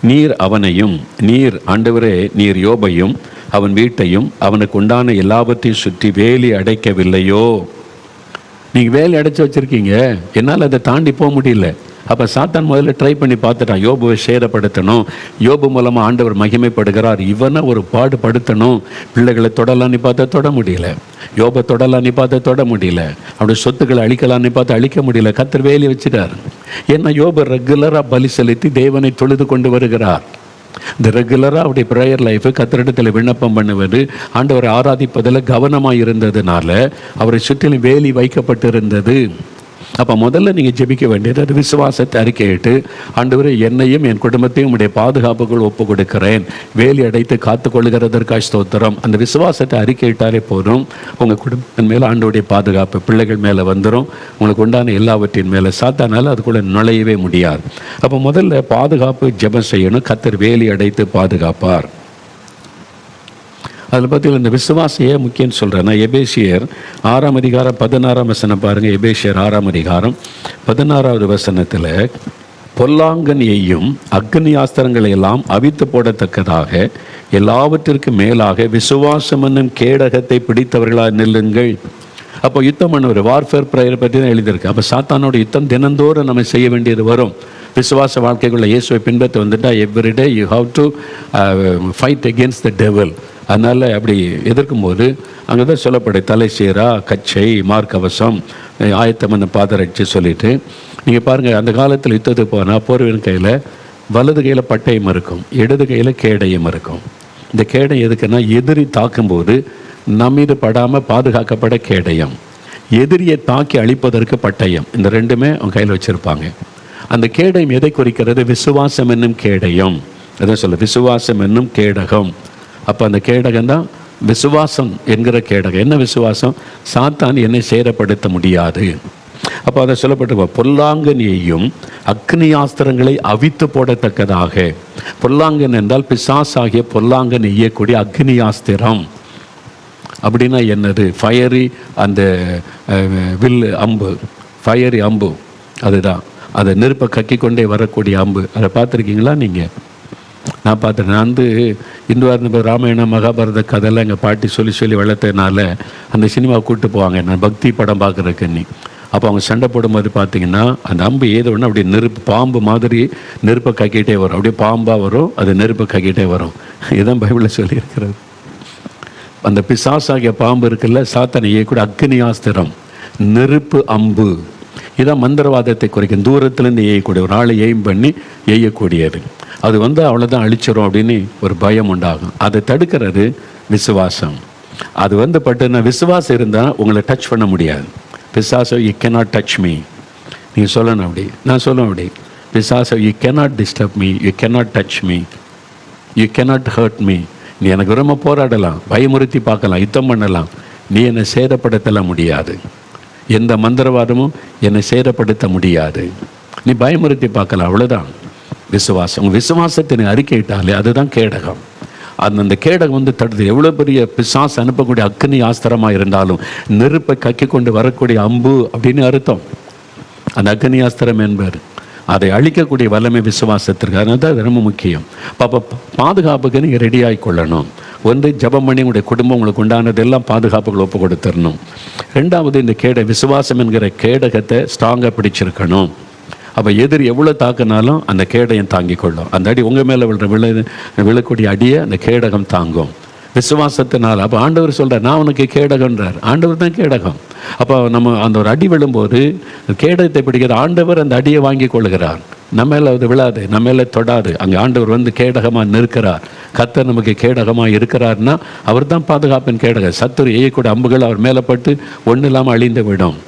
A: நீர் அவனையும், நீர் ஆண்டவரே, நீர் யோபையும் அவன் வீட்டையும் அவனுக்கு உண்டான எல்லாவற்றையும் சுற்றி வேலி அடைக்கவில்லையோ? நீங்கள் வேலி அடைச்சி வச்சுருக்கீங்க, என்னால் அதை தாண்டி போக முடியல. அப்போ சாத்தான் முதல்ல ட்ரை பண்ணி பார்த்துட்டான், யோபுவை சேதப்படுத்தணும், யோபு மூலமாக ஆண்டவர் மகிமைப்படுகிறார், இவனை ஒரு பாடுபடுத்தணும். பிள்ளைகளை தொடலான்னு பார்த்தா தொட முடியல, யோபை தொடலான்னு பார்த்தா தொட முடியல, அப்படி சொத்துக்களை அழிக்கலான்னு பார்த்தா அழிக்க முடியல. கர்த்தர் வேலி வச்சுட்டார். ஏன்னா யோபு ரெகுலராக பலி செலுத்தி தேவனை தொழுது கொண்டு வருகிறார். இந்த ரெகுலராக அவருடைய ப்ரேயர் லைஃப், கர்த்தரிடத்தில் விண்ணப்பம் பண்ணுவது, ஆண்டவரை ஆராதிப்பதில் கவனமாக இருந்ததுனால அவரை சுற்றிலும் வேலி வைக்கப்பட்டிருந்தது. அப்போ முதல்ல நீங்கள் ஜெபிக்க வேண்டியது அது விசுவாசத்தை அறிக்கையிட்டு, ஆண்டவரே என்னையும் என் குடும்பத்தையும் உடைய பாதுகாப்புகள் ஒப்பு கொடுக்கிறேன், வேலி அடைத்து காத்து கொள்ளுகிறதற்காக ஸ்தோத்திரம். அந்த விசுவாசத்தை அறிக்கையிட்டாலே போதும், உங்கள் குடும்பத்தின் மேலே ஆண்டவருடைய பாதுகாப்பு பிள்ளைகள் மேலே வந்துடும். உங்களுக்கு உண்டான எல்லாவற்றின் மேலே சாத்தானால அதுக்குள்ளே நுழையவே முடியாது. அப்போ முதல்ல பாதுகாப்பு ஜெபம் செய்யணும். கர்த்தர் வேலி அடைத்து பாதுகாப்பார். அதில் பார்த்தீங்கன்னா இந்த விசுவாசையே முக்கியம்னு சொல்கிறேன். எபேசியர் 6ஆம் அதிகாரம் 16ஆம் வசனம் பாருங்கள். எபேசியர் 6ஆம் அதிகாரம் 16வது வசனத்தில், பொல்லாங்கன் எய்யும் அக்னி ஆஸ்திரங்களை எல்லாம் அவித்து போடத்தக்கதாக எல்லாவற்றிற்கும் மேலாக விசுவாசம் என்னும் கேடகத்தை பிடித்தவர்களாக நில்லுங்கள். அப்போ யுத்தம் பண்ணுவார், வார்ஃபேர் ப்ரேயரை பற்றி தான் எழுதியிருக்கு. அப்போ சாத்தானோட யுத்தம் தினந்தோறும் நம்ம செய்ய வேண்டியது வரும். விசுவாச வாழ்க்கைக்குள்ள இயேசுவை பின்பற்ற வந்துட்டால் everyday you have to fight against the devil. அதனால் அப்படி எதிர்க்கும்போது அங்கே தான் சொல்லப்படும், தலை சீரா, கச்சை, மார்க்கவசம், ஆயத்தமான பாதரட்சி சொல்லிட்டு நீங்கள் பாருங்கள். அந்த காலத்தில் யுத்தத்துக்கு போனால் போர்வின் கையில் வலது கையில் பட்டயம் இருக்கும், இடது கையில் கேடயம் இருக்கும். இந்த கேடயம் எதுக்குன்னா எதிரி தாக்கும்போது நம்மீது படாமல் பாதுகாக்கப்பட கேடயம், எதிரியை தாக்கி அழிப்பதற்கு பட்டயம். இந்த ரெண்டுமே அவங்க கையில் வச்சுருப்பாங்க. அந்த கேடயம் எதை குறிக்கிறது? விசுவாசம் என்னும் கேடயம். அதான் சொல்ல, விசுவாசம் என்னும் கேடகம். அப்போ அந்த கேடகம் தான் விசுவாசம் என்கிற கேடகம். என்ன விசுவாசம்? சாத்தான் என்னை சேதப்படுத்த முடியாது. அப்போ அதை சொல்லப்பட்டு, பொல்லாங்கன் எய்யும் அக்னி ஆஸ்திரங்களை அவித்து போடத்தக்கதாக. பொல்லாங்கன் என்றால் பிசாசாகிய பொல்லாங்கன் எய்யக்கூடிய அக்னி ஆஸ்திரம். அப்படின்னா என்னது? ஃபயரி, அந்த வில் அம்பு, ஃபயரி அம்பு, அதுதான். அதை நெருப்பை கக்கி கொண்டே வரக்கூடிய அம்பு. அதை பார்த்துருக்கீங்களா நீங்கள்? நான் பார்த்தேன். நான் இந்து ராமாயணம் மகாபாரத கதையெல்லாம் எங்கள் பாட்டி சொல்லி வளர்த்ததுனால அந்த சினிமாவை கூப்பிட்டு போவாங்க நான் பக்தி படம் பார்க்குறதுக்கு. அப்போ அவங்க சண்டை போடும்போது பார்த்தீங்கன்னா அந்த அம்பு ஏதோ ஒன்று அப்படியே நெருப்பு பாம்பு மாதிரி நெருப்பை கக்கிட்டே வரும், அப்படியே பாம்பாக வரும், அது நெருப்பை கக்கிட்டே வரும். இதுதான் பைபிளில் சொல்லியிருக்கிறது. அந்த பிசாசாகிய பாம்பு இருக்குல்ல, சாத்தானையே கூட அக்னி ஆஸ்திரம், நெருப்பு அம்பு. இதான் மந்திரவாதத்தை குறைக்கும். தூரத்துலேருந்து எய்யக்கூடிய, ஒரு ஆளை எய்ம் பண்ணி எய்யக்கூடியது. அது அவ்வளோதான் அழிச்சிரும் அப்படின்னு ஒரு பயம் உண்டாகும். அதை தடுக்கிறது விசுவாசம். அது பட்டுன்னா விசுவாசம் இருந்தால் உங்களை டச் பண்ண முடியாது. பிசாசம் யூ கேனாட் டச் மீ. நீங்கள் சொல்லணும் அப்படி, நான் சொல்லுவேன் அப்படி, பிசாசம் you cannot disturb me, you cannot touch me, you cannot hurt me. நீ எனக்கு ரொம்ப போராடலாம், பயமுறுத்தி பார்க்கலாம், யுத்தம் பண்ணலாம், நீ என்னை சேதப்படுத்தலாம் முடியாது. எந்த மந்திரவாதமும் என்னை சேதப்படுத்த முடியாது. நீ பயமுறுத்தி பார்க்கலாம், அவ்வளோதான். விசுவாசம், உங்கள் விசுவாசத்தை அறிக்கையிட்டாலே அதுதான் கேடகம். அந்த கேடகம் தடுத்து, எவ்வளோ பெரிய பிசாசு அனுப்பக்கூடிய அக்னி ஆஸ்திரமாக இருந்தாலும் நெருப்பை கக்கி கொண்டு வரக்கூடிய அம்பு அப்படின்னு அர்த்தம். அந்த அக்னி ஆஸ்திரம் என்பது அதை அழிக்கக்கூடிய வல்லமை விசுவாசத்திற்கு. அதனால தான் அது ரொம்ப முக்கியம். பாப்பா, பாதுகாப்புக்கு நீங்கள் ரெடியாகி கொள்ளணும். ஒன்று, ஜபம் பண்ணி உங்களுடைய குடும்பம் உங்களுக்கு உண்டானதெல்லாம் பாதுகாப்புகள் ஒப்பு கொடுத்துடணும். ரெண்டாவது, இந்த விசுவாசம் என்கிற கேடகத்தை ஸ்ட்ராங்காக பிடிச்சிருக்கணும். அப்போ எதிரி எவ்வளோ தாக்குனாலும் அந்த கேடயம் தாங்கி கொள்ளும். அந்த அடி உங்கள் மேலே விழக்கூடிய அடியை அந்த கேடகம் தாங்கும் விசுவாசத்தினால். அப்போ ஆண்டவர் சொல்கிறார், நான் உனக்கு கேடகன்றார். ஆண்டவர் தான் கேடகம். அப்போ நம்ம அந்த ஒரு அடி விழும்போது கேடகத்தை பிடிக்கிற ஆண்டவர் அந்த அடியை வாங்கி கொள்கிறார். நம்ம மேலே அது விழாது, நம்ம மேலே தொடாது. அங்கே ஆண்டவர் கேடகமாக நிற்கிறார். கர்த்தர் நமக்கு கேடகமாக இருக்கிறார்னா அவர் தான் பாதுகாப்பின் கேடகம். சத்துரு எய்யக்கூடிய அம்புகள் அவர் மேலே பட்டு ஒன்றும் இல்லாமல் அழிந்து விடும்,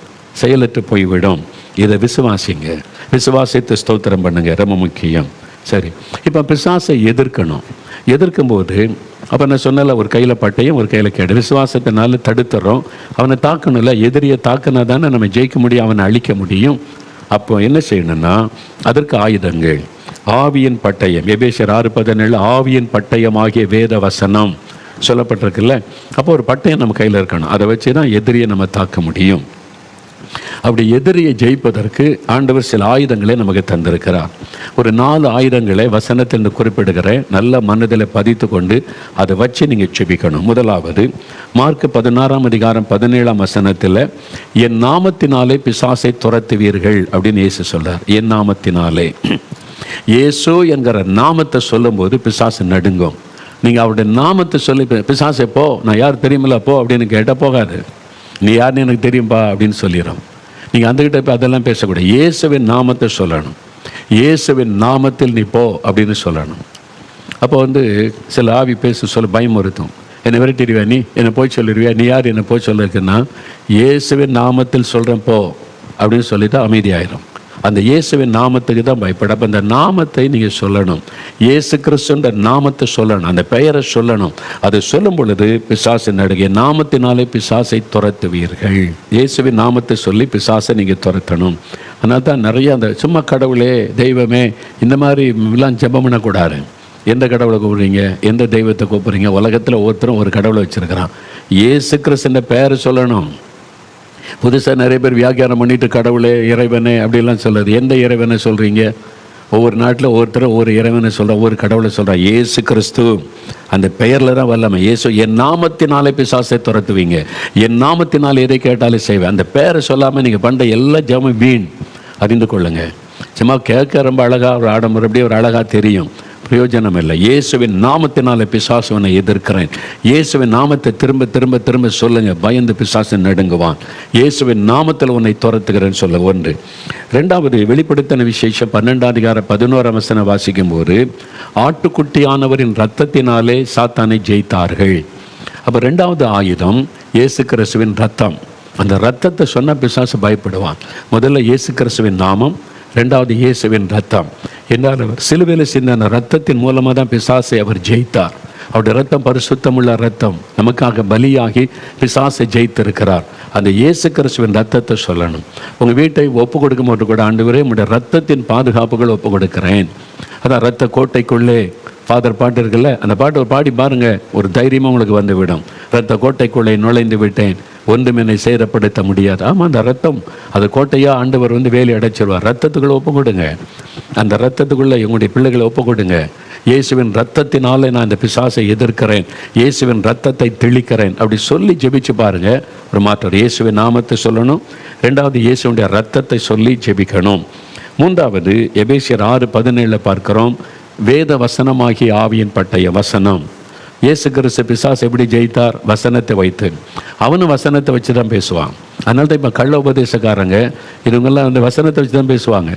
A: செயலற்று போய்விடும். இதை விசுவாசிங்க, விசுவாசித்து ஸ்தோத்திரம் பண்ணுங்க, ரொம்ப முக்கியம். சரி, இப்போ பிசாசை எதிர்க்கணும். எதிர்க்கும்போது அப்போ நான் சொன்னல, ஒரு கையில் பட்டையும் ஒரு கையில் கேடு. விசுவாசத்தினால தடுத்துறோம். அவனை தாக்கணும்ல, எதிரியை தாக்கினா தானே நம்ம ஜெயிக்க முடியும், அவனை அழிக்க முடியும். அப்போ என்ன செய்யணும்னா அதற்கு ஆயுதங்கள், ஆவியின் பட்டயம். எபேசியர் 6:17 ஆவியின் பட்டயம் ஆகிய வேத வசனம் சொல்லப்பட்டிருக்குல்ல. அப்போ ஒரு பட்டயம் நம்ம கையில் இருக்கணும். அதை வச்சு தான் எதிரியை நம்ம தாக்க முடியும். அப்படி எதிரியை ஜெயிப்பதற்கு ஆண்டவர் சில ஆயுதங்களை நமக்கு தந்திருக்கிறார். ஒரு 4 ஆயுதங்களை வசனத்தில் குறிப்பிடுகிறேன், நல்ல மனதில் பதித்து கொண்டு அதை வச்சு நீங்கள் செபிக்கணும். முதலாவது மார்க் 16:17 என் நாமத்தினாலே பிசாசை துரத்துவீர்கள் அப்படின்னு இயேசு சொல்றார். என் நாமத்தினாலே, இயேசு என்கிற நாமத்தை சொல்லும்போது பிசாசு நடுங்கும். நீங்கள் அவருடைய நாமத்தை சொல்லி பிசாசை போ, நான் யார் தெரியுமில்ல போ அப்படின்னு கேட்டால் போகாது. நீ யாருன்னு எனக்கு தெரியும்பா அப்படின்னு சொல்லிடும். நீங்கள் அந்தகிட்ட போய் அதெல்லாம் பேசக்கூடாது. இயேசுவின் நாமத்தை சொல்லணும். இயேசுவின் நாமத்தில் நீ போ அப்படின்னு சொல்லணும். அப்போ சில ஆவி பேச சொல்ல பயமுறுத்தும். என்னை விரட்டிடுவியா, நீ என்னை போய் சொல்லிடுவியா, நீ யார் என்னை போய் சொல்லிருக்குன்னா இயேசுவின் நாமத்தில் சொல்கிறேன் போ அப்படின்னு சொல்லிட்டு அமைதியாயிடும். அந்த இயேசுவின் நாமத்துக்கு தான் பயப்பட. அப்போ அந்த நாமத்தை நீங்கள் சொல்லணும். இயேசு கிறிஸ்துன்ற நாமத்தை சொல்லணும், அந்த பெயரை சொல்லணும். அதை சொல்லும் பொழுது பிசாசு நடுங்க. நாமத்தினாலே பிசாசை துரத்துவீர்கள். இயேசுவின் நாமத்தை சொல்லி பிசாசை நீங்கள் துரத்தணும். அதனால தான் நிறைய அந்த சும்மா கடவுளே தெய்வமே இந்த மாதிரி எல்லாம் ஜெபம் பண்ணக்கூடாது. எந்த கடவுளை கூப்பிட்றீங்க, எந்த தெய்வத்தை கூப்பிட்றீங்க? உலகத்தில் ஒவ்வொருத்தரும் ஒரு கடவுளை வச்சுருக்கிறான். இயேசு கிறிஸ்துன்ற பெயரை சொல்லணும். புதுசாக நிறைய பேர் வியாக்கியானம் பண்ணிட்டு கடவுளே இறைவனே அப்படிலாம் சொல்லுது. எந்த இறைவனை சொல்கிறீங்க? ஒவ்வொரு நாட்டில் ஒவ்வொருத்தரும் ஒவ்வொரு இறைவனை சொல்கிற, ஒவ்வொரு கடவுளை சொல்கிறான். இயேசு கிறிஸ்து அந்த பெயரில் தான் வல்லமை. இயேசு என் நாமத்தினாலே பிசாசை துரத்துவீங்க, என் நாமத்தினால் எதை கேட்டாலே செய்வேன். அந்த பெயரை சொல்லாமல் நீங்கள் பண்ணுற எல்லா ஜெபமும் வீண், அறிந்து கொள்ளுங்க. சும்மா கேட்க ரொம்ப அழகாக ஒரு ஆடம்பரம் அப்படியே ஒரு அழகாக தெரியும், பிரயோஜனம் இல்லை. இயேசுவின் நாமத்தினால பிசாசுவனை எதிர்க்கிறேன். இயேசுவின் நாமத்தை திரும்ப திரும்ப திரும்ப சொல்லுங்க. பயந்து பிசாசு நடுங்குவான். இயேசுவின் நாமத்தில் உன்னை துரத்துகிறேன்னு சொல்ல. ஒன்று. ரெண்டாவது, வெளிப்படுத்தின விசேஷம் 12:11 வாசிக்கும் போது ஆட்டுக்குட்டியானவரின் இரத்தத்தினாலே சாத்தானை ஜெயித்தார்கள். அப்போ ரெண்டாவது ஆயுதம் இயேசு கிறிஸ்துவின் ரத்தம். அந்த ரத்தத்தை சொன்ன பிசாசு பயப்படுவான். முதல்ல இயேசு கிறிஸ்துவின் நாமம், ரெண்டாவது இயேசுவின் ரத்தம். என்றால் அவர் சிலுவையில் சிந்தின ரத்தத்தின் மூலமாக தான் பிசாசை அவர் ஜெயித்தார். அவருடைய ரத்தம் பரிசுத்தமுள்ள ரத்தம், நமக்காக பலியாகி பிசாசை ஜெயித்திருக்கிறார். அந்த இயேசு கிறிஸ்துவின் ரத்தத்தை சொல்லணும். உங்கள் வீட்டை ஒப்பு கொடுக்கும் போது கூட ஆண்டவரே உங்களுடைய ரத்தத்தின் பாதுகாப்புகள் ஒப்பு கொடுக்கிறேன். அதான் ரத்த கோட்டைக்குள்ளே ஃபாதர் பாட்டு இருக்குல்ல, அந்த பாட்டு ஒரு பாடி பாருங்கள், ஒரு தைரியமாக உங்களுக்கு வந்துவிடும். ரத்த கோட்டைக்குள்ளே நுழைந்து விட்டேன், ஒன்றும் என்னை சேதப்படுத்த முடியாது. ஆமாம், அந்த ரத்தம் அது கோட்டையாக ஆண்டவர் வேலி அடைச்சிருவார். ரத்தத்துக்குள்ளே ஒப்பு கொடுங்க. அந்த ரத்தத்துக்குள்ளே எங்களுடைய பிள்ளைகளை ஒப்பு கொடுங்க. இயேசுவின் ரத்தத்தினாலே நான் இந்த பிசாசை எதிர்க்கிறேன், இயேசுவின் ரத்தத்தை தெளிக்கிறேன் அப்படி சொல்லி ஜெபிச்சு பாருங்கள், ஒரு மாற்றம். இயேசுவின் நாமத்தை சொல்லணும். ரெண்டாவது இயேசுடைய ரத்தத்தை சொல்லி ஜெபிக்கணும். மூன்றாவது எபேசியர் 6:17 பார்க்கிறோம், வேத வசனமாகிய ஆவியின் பட்டய வசனம். இயேசு கிறிஸ்து பிசாசு எப்படி ஜெயித்தார்? வசனத்தை வைத்து. அவனும் வசனத்தை வச்சு தான் பேசுவான். அதனால தான் இப்போ கள்ள உபதேசக்காரங்க இவங்கெல்லாம் அந்த வசனத்தை வச்சு தான் பேசுவாங்க.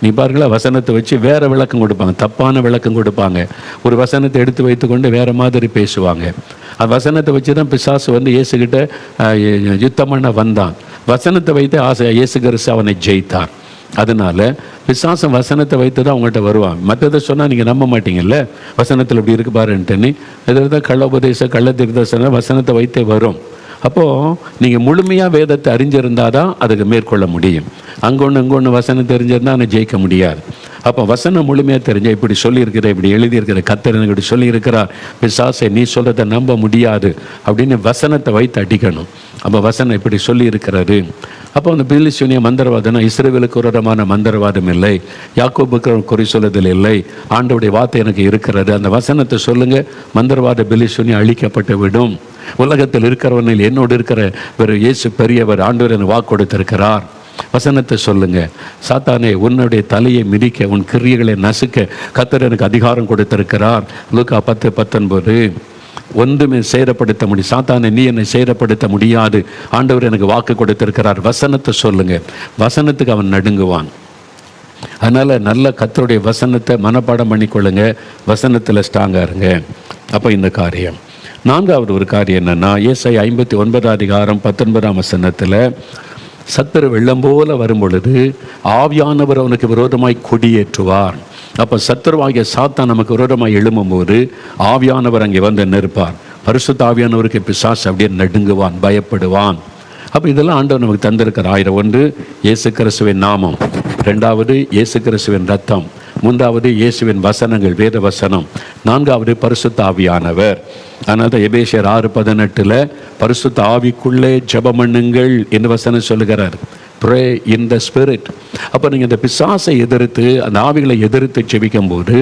A: நீ பாருங்களா, வசனத்தை வச்சு வேறு விளக்கம் கொடுப்பாங்க, தப்பான விளக்கம் கொடுப்பாங்க. ஒரு வசனத்தை எடுத்து வைத்து கொண்டு வேறு மாதிரி பேசுவாங்க. அந்த வசனத்தை வச்சு தான் பிசாசு இயேசுகிட்ட யுத்தம் பண்ண வந்தான். வசனத்தை வைத்து இயேசு கிறிஸ்து அவனை ஜெயித்தார். அதனால பிசாசம் வசனத்தை வைத்து தான் அவங்கள்ட்ட வருவான். மற்றதை சொன்னால் நீங்கள் நம்ப மாட்டீங்கல்ல, வசனத்தில் இப்படி இருக்கு பாருன்ட்டுன்னு. இதில் தான் கள்ள உபதேசம் கள்ள தீர்க்கதரிசனம் வசனத்தை வைத்தே வரும். அப்போது நீங்கள் முழுமையாக வேதத்தை அறிஞ்சிருந்தால் தான் அதுக்கு மேற்கொள்ள முடியும். அங்கொன்று இங்கொன்று வசனம் தெரிஞ்சிருந்தால் அதை ஜெயிக்க முடியாது. அப்போ வசனம் முழுமையாக தெரிஞ்சால் இப்படி சொல்லியிருக்கிற, இப்படி எழுதியிருக்கிற, கர்த்தர் எனக்கு இப்படி சொல்லியிருக்கிறார், பிசாசை நீ சொல்கிறத நம்ப முடியாது அப்படின்னு வசனத்தை வைத்து அடிக்கணும். அப்போ வசனம் இப்படி சொல்லியிருக்கிறது. அப்போ அந்த பிலிசூனிய மந்திரவாதம்னா இஸ்ரவேலுக்கு விரோதமான மந்திரவாதம் இல்லை, யாக்கோபுக்கு குறி சொல்லுதல் இல்லை, ஆண்டவருடைய வார்த்தை எனக்கு இருக்கிறது. அந்த வசனத்தை சொல்லுங்கள், மந்திரவாத பிலிசூனியம் அழிக்கப்பட்டு விடும். உலகத்தில் இருக்கிறவனில் என்னோடு இருக்கிற வேறு இயேசு பெரியவர், ஆண்டவர் எனக்கு வாக்கு கொடுத்திருக்கிறார். வசனத்தை சொல்லுங்க. சாத்தானே, உன்னுடைய தலையை மிதிக்க, உன் கிரியைகளை நசுக்க கர்த்தர் எனக்கு அதிகாரம் கொடுத்திருக்கிறார். லூக்கா 10:19. ஒன்றுமே சேதப்படுத்த முடியும். சாத்தானே, நீ என்னை சேதப்படுத்த முடியாது, ஆண்டவர் எனக்கு வாக்கு கொடுத்திருக்கிறார். வசனத்தை சொல்லுங்க. வசனத்துக்கு அவன் நடுங்குவான். அதனால் நல்ல கர்த்தருடைய வசனத்தை மனப்பாடம் பண்ணிக்கொள்ளுங்க. வசனத்தில் ஸ்ட்ராங்காக இருங்க. அப்போ இந்த காரியம். நான்காவது ஒரு காரியம் என்னென்னா, ஏசாயா 59:19 சத்துரு வெள்ளம் போல வரும் பொழுது ஆவியானவர் அவனுக்கு விரோதமாய் கொடியேற்றுவார். அப்போ சத்துருவாகிய சாத்தான் நமக்கு விரோதமாய் எழும்பும்போது ஆவியானவர் அங்கே வந்து நிற்பார். பரிசுத்த ஆவியானவருக்கு பிசாசு அப்படியே நடுங்குவான், பயப்படுவான். அப்போ இதெல்லாம் ஆண்டவர் நமக்கு தந்திருக்கிற ஆயிரம். ஒன்று இயேசு கிறிஸ்துவின் நாமம், ரெண்டாவது இயேசு கிறிஸ்துவின் ரத்தம், மூன்றாவது இயேசுவின் வசனங்கள், வேத வசனம், நான்காவது பரிசுத்த ஆவியானவர். அதனால தான் எபேசியர் 6:18 பரிசுத்த ஆவிக்குள்ளே ஜெபம் பண்ணுங்கள் என்று வசனம் சொல்லுகிறார். Pray in the spirit. அப்போ நீங்கள் இந்த பிசாசை எதிர்த்து, அந்த ஆவிகளை எதிர்த்து ஜெபிக்கும் போது,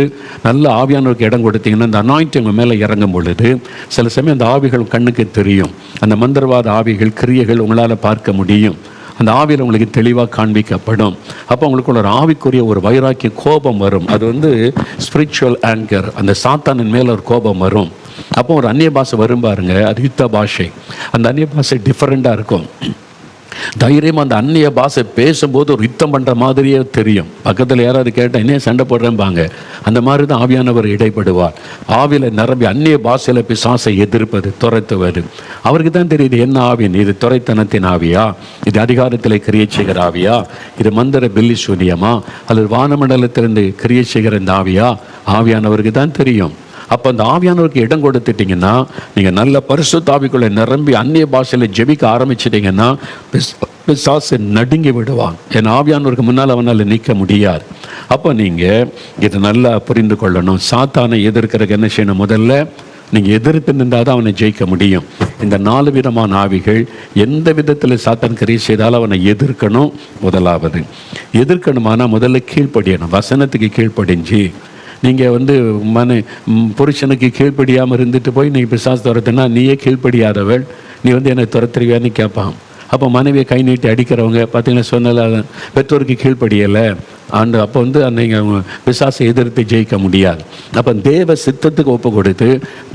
A: நல்ல ஆவியானவருக்கு இடம் கொடுத்தீங்கன்னா, அந்த அனாயிண்டிங் உங்கள் மேலே இறங்கும் பொழுது சில சமயம் அந்த ஆவிகள் கண்ணுக்கு தெரியும். அந்த மந்திரவாத ஆவிகள் கிரியைகள் உங்களால் பார்க்க முடியும். அந்த ஆவியில் உங்களுக்கு தெளிவாக காண்பிக்கப்படும். அப்போ உங்களுக்கு ஒரு ஆவிக்குரிய ஒரு வைராக்கிய கோபம் வரும். அது ஸ்பிரிச்சுவல் ஆங்கர், அந்த சாத்தானின் மேலே ஒரு கோபம் வரும். அப்போ ஒரு அந்நிய பாஷை வரும் பாருங்க, அது யுத்த பாஷை. அந்த அந்நிய பாஷை டிஃப்ரெண்ட்டாக இருக்கும். தைரியமாக அந்த அந்நிய பாஷை பேசும்போது ஒரு யுத்தம் பண்ணுற மாதிரியே தெரியும். பக்கத்தில் யாராவது கேட்டால் என்ன சண்டை போடுறேன்பாங்க. அந்த மாதிரி தான் ஆவியானவர் இடைப்படுவார். ஆவியில் நிரம்பி அந்நிய பாஷையில் பிசாசை எதிர்ப்பது, துரத்துவது. அவருக்கு தான் தெரியுது என்ன ஆவின், இது துரைத்தனத்தின் ஆவியா, இது அதிகாரத்தில் கிரியை செய்கிற ஆவியா, இது மந்திர பில்லி சூனியமா, அல்லது வானமண்டலத்திலிருந்து கிரியை செய்கிற இந்த ஆவியா. ஆவியானவருக்கு தான் தெரியும். அப்போ அந்த ஆவியானவருக்கு இடம் கொடுத்துட்டிங்கன்னா, நீங்கள் நல்ல பரிசுத்த ஆவிக்குள்ளே நிரம்பி அந்நிய பாஷையில் ஜெபிக்க ஆரம்பிச்சிட்டிங்கன்னா பிசாசு நடுங்கி விடுவான். என் ஆவியானவருக்கு முன்னால் அவனால் நிற்க முடியாது. அப்போ நீங்கள் இதை நல்லா புரிந்து கொள்ளணும். சாத்தானை எதிர்க்கிறதுக்கு என்ன செய்யணும்? முதல்ல நீங்கள் எதிர்த்து நின்றால் தான் அவனை ஜெயிக்க முடியும். இந்த 4 விதமான ஆவிகள் எந்த விதத்தில் சாத்தான் கிரியை செய்தாலும் அவனை எதிர்க்கணும். முதலாவது எதிர்க்கணுமானா முதல்ல கீழ்ப்படியணும். வசனத்துக்கு கீழ்ப்படிஞ்சு நீங்கள் புருஷனுக்கு கீழ்ப்படியாமல் இருந்துட்டு போய் நீங்கள் பிசாசு துரத்துனா, நீயே கீழ்ப்படியாதவள், நீ என்னை துரத்துறியான்னு கேட்பான். அப்போ மனைவியை கை நீட்டி அடிக்கிறவங்க பார்த்தீங்கன்னா, சொன்னால பெற்றோருக்கு கீழ்ப்படியலை அப்போ அவங்க பிசாசை எதிர்த்து ஜெயிக்க முடியாது. அப்போ தேவ சித்தத்துக்கு ஒப்பு கொடுத்து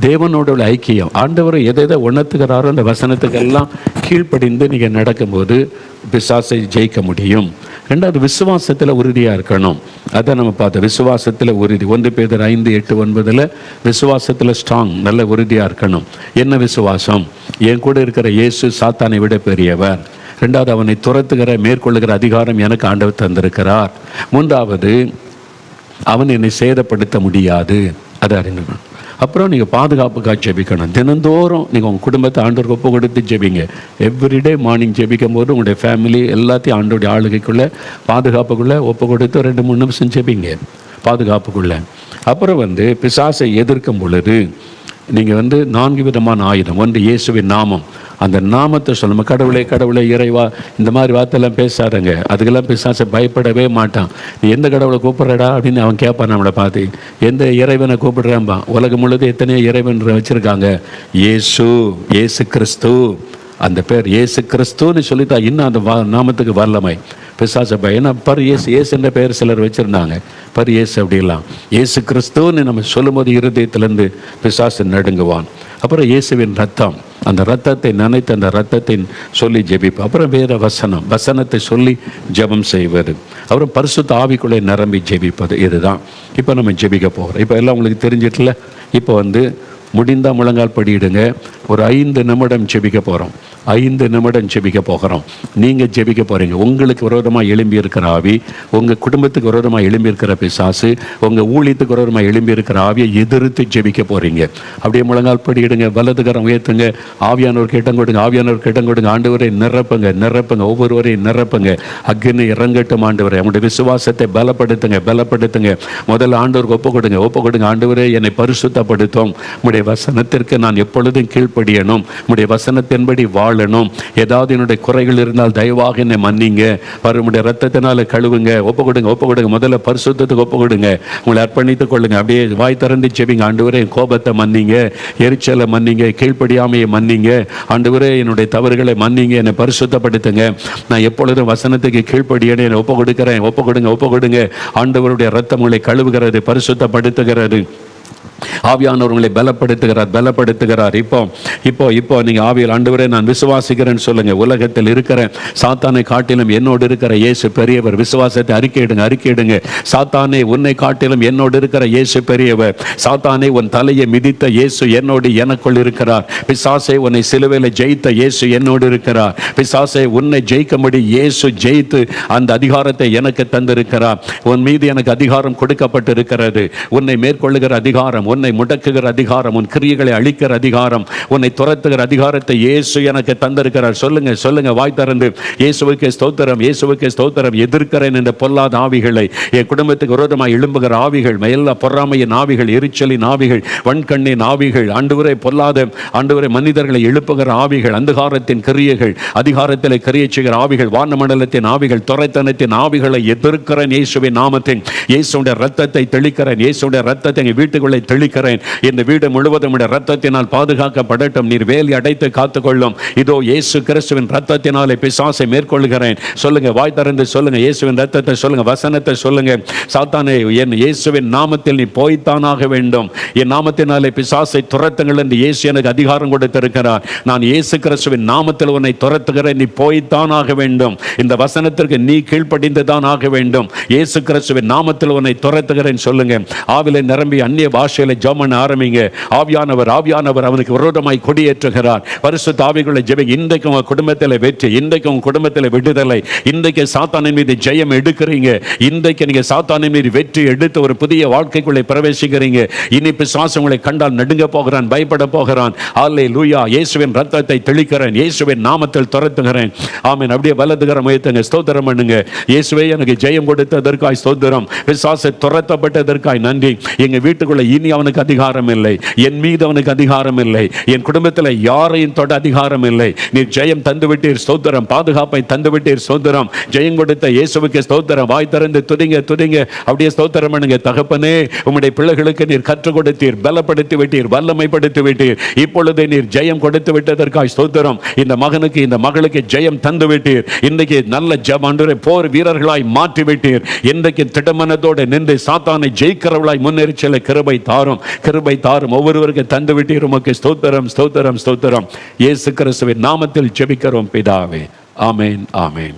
A: தேவனோட உள்ள ஐக்கியம், ஆண்டவர் எதை உணர்த்துகிறாரோ அந்த வசனத்துக்கெல்லாம் கீழ்ப்படிந்து நீங்கள் நடக்கும்போது பிசாசை ஜெயிக்க முடியும். ரெண்டாவது விசுவாசத்தில் உறுதியாக இருக்கணும். அதை நம்ம பார்த்தோம். விசுவாசத்தில் உறுதி 1 பேதுரு 5:8-9 விசுவாசத்தில் ஸ்ட்ராங், நல்ல உறுதியாக இருக்கணும். என்ன விசுவாசம்? என் கூட இருக்கிற இயேசு சாத்தானை விட பெரியவர். ரெண்டாவது, அவனை துரத்துகிற மேற்கொள்ளுகிற அதிகாரம் எனக்கு ஆண்டவர் தந்திருக்கிறார். மூன்றாவது, அவன் என்னை சேதப்படுத்த முடியாது. அதை அறிந்துக்கணும். அப்புறம் நீங்கள் பாதுகாப்புக்காக ஜெபிக்கணும். தினந்தோறும் நீங்கள் உங்கள் குடும்பத்தை ஆண்டவருக்கு ஒப்பு கொடுத்து ஜெபிங்க. எவ்ரிடே மார்னிங் ஜெபிக்கும் போது உங்களுடைய ஃபேமிலி எல்லாத்தையும் ஆண்டோடைய ஆளுகைக்குள்ளே பாதுகாப்புக்குள்ளே ஒப்பு கொடுத்து 2-3 நிமிஷம் ஜெபிங்க பாதுகாப்புக்குள்ளே. அப்புறம் பிசாசை எதிர்க்கும் பொழுது நீங்கள் 4 விதமான ஆயுதம். 1 இயேசுவின் நாமம். அந்த நாமத்தை சொல்லணும். கடவுளே கடவுளே இறைவா இந்த மாதிரி வார்த்தையெல்லாம் பேசாதங்க. அதுக்கெல்லாம் பிசாசை பயப்படவே மாட்டான். நீ எந்த கடவுளை கூப்பிட்றடா அப்படின்னு அவன் கேட்பான். நம்மளை பார்த்து எந்த இறைவனை கூப்பிடுறான்பான். உலகம் முழுவதும் எத்தனையோ இறைவன் வச்சுருக்காங்க. இயேசு கிறிஸ்து, அந்த பேர் இயேசு கிறிஸ்துன்னு சொல்லிட்டா இன்னும் அந்த நாமத்துக்கு வல்லமை. பிசாசை ஏன்னா இயேசு என்ற பெயர் சிலர் வச்சுருந்தாங்க. இயேசு அப்படிலாம் இயேசு கிறிஸ்துன்னு நம்ம சொல்லும்போது இருதயத்திலேருந்து பிசாசு நடுங்குவான். அப்புறம் இயேசுவின் ரத்தம், அந்த ரத்தத்தை நினைத்து அந்த ரத்தத்தை சொல்லி ஜெபிப்போம். அப்புறம் வேத வசனத்தை சொல்லி ஜெபம் செய்வது. அப்புறம் பரிசுத்த ஆவிக்குள்ளே நிரம்பி ஜெபிப்பது. இதுதான் இப்போ நம்ம ஜெபிக்க போகிறோம். இப்போ எல்லாம் உங்களுக்கு தெரிஞ்சிட்டல. இப்போ முடிந்தால் முழங்கால் படியிடுங்க. ஒரு 5 நிமிடம் ஜெபிக்க போகிறோம். 5 நிமிடம் ஜெபிக்க போகிறோம். நீங்கள் ஜெபிக்க போகிறீங்க. உங்களுக்கு விரோதமாக எழும்பி இருக்கிற ஆவி, உங்கள் குடும்பத்துக்கு விரோதமாக எழும்பி இருக்கிற பிசாசு, உங்கள் ஊழியத்துக்கு விரோதமாக எழும்பி இருக்கிற ஆவியை எதிர்த்து ஜெபிக்க போகிறீங்க. அப்படியே முழங்கால் படியிடுங்க. வலதுகரம் உயர்த்துங்க. ஆவியானவருக்கு இடம் கொடுங்க. ஆவியானவருக்கு இடம் கொடுங்க. ஆண்டவரை நிரப்புங்க. ஒவ்வொருவரையும் நிரப்புங்க. அக்னி இறங்கட்டும். ஆண்டவரை அவங்களுடைய விசுவாசத்தை பலப்படுத்துங்க. முதல்ல ஆண்டவருக்கு ஒப்பு கொடுங்க. ஆண்டவரே என்னை பரிசுத்தப்படுத்தும். உம்முடைய வசனத்திற்கு நான் எப்பொழுதும் கீழ்ப்படியணும். உம்முடைய வசனத்தின்படி வாழணும். ஏதாவது என்னுடைய குறைகள் இருந்தால் தயவாக என்னை மன்னிங்க. உம்முடைய ரத்தத்தினால கழுவுங்க. ஒப்பு கொடுங்க. முதல்ல பரிசுத்தத்துக்கு ஒப்பு கொடுங்க. உங்களை அர்ப்பணித்துக் கொள்ளுங்க. அப்படியே வாய் திறந்து ஜெபிங்க. ஆண்டவரே கோபத்தை மன்னிங்க, எரிச்சலை மன்னிங்க, கீழ்ப்படியாமையை மன்னிங்க. ஆண்டவரே என்னுடைய தவறுகளை மன்னிங்க, என்னை பரிசுத்தப்படுத்துங்க. நான் எப்பொழுதும் வசனத்துக்கு கீழ்ப்படியேன். என்னை ஒப்பு கொடுங்க. ஆண்டவருடைய ரத்தம் உங்களை கழுவுகிறது, பரிசுத்தப்படுத்துகிறது. ஆவியானவர்களை பலப்படுத்துகிறார். இப்போ நீங்க ஆவியில் ஆண்டவரே நான் விசுவாசிக்கிறேன்னு சொல்லுங்க. உலகத்தில் இருக்கிற சாத்தானை காட்டிலும் என்னோடு இருக்கிற இயேசு பெரியவர். விசுவாசத்தை அறிக்கையிடுங்க. சாத்தானே உன்னை காட்டிலும் என்னோடு இருக்கிற இயேசு பெரியவர். சாத்தானே உன் தலையை மிதித்த இயேசு என்னோடு எனக்குள் இருக்கிறார். பிசாசை உன்னை சிலுவையில் ஜெயித்த இயேசு என்னோடு இருக்கிறார். பிசாசை உன்னை ஜெயிக்கும்படி இயேசு ஜெயித்து அந்த அதிகாரத்தை எனக்கு தந்திருக்கிறார். உன் மீது எனக்கு அதிகாரம் கொடுக்கப்பட்டிருக்கிறது. உன்னை மேற்கொள்ளுகிற அதிகாரம், அதிகாரம், உன்னை முடக்குகிற அதிகாரம், உன் கிரியைகளை அழிக்கிற அதிகாரம், உன்னை துரத்துகிற அதிகாரத்தை இயேசு எனக்கு தந்திருக்கிறார். சொல்லுங்க சொல்லுங்க, வாய் திறந்து இயேசுவுக்கே ஸ்தோத்திரம், இயேசுவுக்கே ஸ்தோத்திரம். எதிர்க்கிறேன் என்ற பொல்லாத ஆவிகளை, என் குடும்பத்துக்கு விரோதமாக எழும்புகிற ஆவிகள், எல்லா பொறாமையின் ஆவிகள், எரிச்சலின் ஆவிகள், வன்கண்ணின் ஆவிகள், ஆண்டவரே பொல்லாத ஆண்டவரே மனிதர்களை எழுப்புகிற ஆவிகள், அந்தகாரத்தின் கிரியைகள், அதிகாரத்தில் கிரியை செய்கிற ஆவிகள், வானமண்டலத்தின் ஆவிகள், துரைத்தனத்தின் ஆவிகளை எதிர்க்கிறேன் இயேசுவின் நாமத்தின். இயேசுடைய ரத்தத்தை தெளிக்கிறேன், இயேசுடைய ரத்தத்தை எங்கள் வீட்டுக்குள்ளே தெளிக்கிறேன். இந்த வீடு முழுவதும் ரத்தத்தினால் பாதுகாக்கப்படட்டும். நீர் வேலி அடைத்து காத்துக்கொள்ளும். இதோ இயேசு கிறிஸ்துவின் ரத்தத்தினாலே பிசாசை மேற்கொள்கிறேன். சொல்லுங்க, வாய் திறந்து சொல்லுங்க, இயேசுவின் ரத்தத்தை சொல்லுங்க, வசனத்தை சொல்லுங்க. சாத்தானே, என் இயேசுவின் நாமத்தில் நீ போய்த்தானாக வேண்டும். என் நாமத்தினாலே பிசாசை துரத்துங்கள் என்று இயேசு எனக்கு அதிகாரம் கொடுத்திருக்கிறார். நான் இயேசு கிறிஸ்துவின் நாமத்தில் உன்னை துரத்துகிறேன், நீ போய்த்தானாக வேண்டும். இந்த வசனத்திற்கு நீ கீழ்ப்படிந்துதான் ஆக வேண்டும். இயேசு கிறிஸ்துவின் நாமத்தில் உன்னை துரத்துகிறேன் சொல்லுங்க. ஆவிலே நிரம்பி அந்நிய பாஷையில ஜெபம் பண்ண ஆரம்பிங்க. ஆவியானவர் அவனுக்கு விரோதமாய் கொடியேற்றுகிறார். பரிசுத்த ஆவிகளை ஜெபம். இன்றைக்கு உங்க குடும்பத்தில் வெற்றி, இன்றைக்கு உங்க குடும்பத்தில் விடுதலை, இன்றைக்கு சாத்தானின் மீது ஜெயம் எடுக்கிறீங்க. இன்றைக்கு நீங்க சாத்தானின் மீது வெற்றி எடுத்து ஒரு புதிய வாழ்க்கைக்குள்ளே பிரவேசிக்கிறீங்க. இனி பிசாசு உங்களை கண்டால் நடுங்க போகிறான், பயப்பட போகிறான். அல்லேலூயா. இயேசுவின் ரத்தத்தை தெளிக்கிறேன், இயேசுவின் நாமத்தில் துரத்துகிறேன். ஆமென். அப்படியே வலதுகரம் உயர்த்துங்க, ஸ்தோத்திரம் பண்ணுங்க. இயேசுவே, எனக்கு ஜெயம் கொடுத்ததற்காய் ஸ்தோத்திரம். பிசாசு துரத்தப்பட்டதற்காய் நன்றி. எங்க வீட்டுக்குள்ள இனி அவனுக்கு அதிகாரம் இல்லை, என் மீது அவனுக்கு அதிகாரம் இல்லை, என் குடும்பத்தில் யாரையும் தொட அதிகாரம் இல்லை. நீர் ஜெயம் தந்துவிட்டீர், ஸ்தோத்திரம். பாதுகாப்பை தந்துவிட்டீர், ஸ்தோத்திரம். ஜெயம் கொடுத்த இயேசுவுக்கு ஸ்தோத்திரம். வாய் திறந்து துதிங்க துதிங்க, அப்படியே ஸ்தோத்திரம் பண்ணுங்க. தகப்பனே, உம்முடைய பிள்ளைகளுக்கு நீர் கற்றுக் கொடுத்தீர், பலப்படுத்தி விட்டீர், வல்லமைப்படுத்தி விட்டீர். இப்பொழுது நீர் ஜெயம் கொடுத்து விட்டதற்காய் ஸ்தோத்திரம். இந்த மகனுக்கு இந்த மகளுக்கு ஜெயம் தந்து விட்டீர். இன்றைக்கு நல்ல ஜெபண்டரை போர் வீரர்களாய் மாற்றி விட்டீர். இன்றைக்கு திடமனத்தோடு நின்று சாத்தானை ஜெயிக்கிறவர்களாய் முன்னேறிச்சல கிருபை தாரும், கிருபை தாரும். ஒவ்வொருவருக்கு தந்து விட்டீர். உமக்கு ஸ்தோத்திரம், ஸ்தோத்திரம், ஸ்தோத்திரம். இயேசு கிறிஸ்துவின் நாமத்தில் ஜெபிக்கிறோம் பிதாவே. ஆமென், ஆமென்.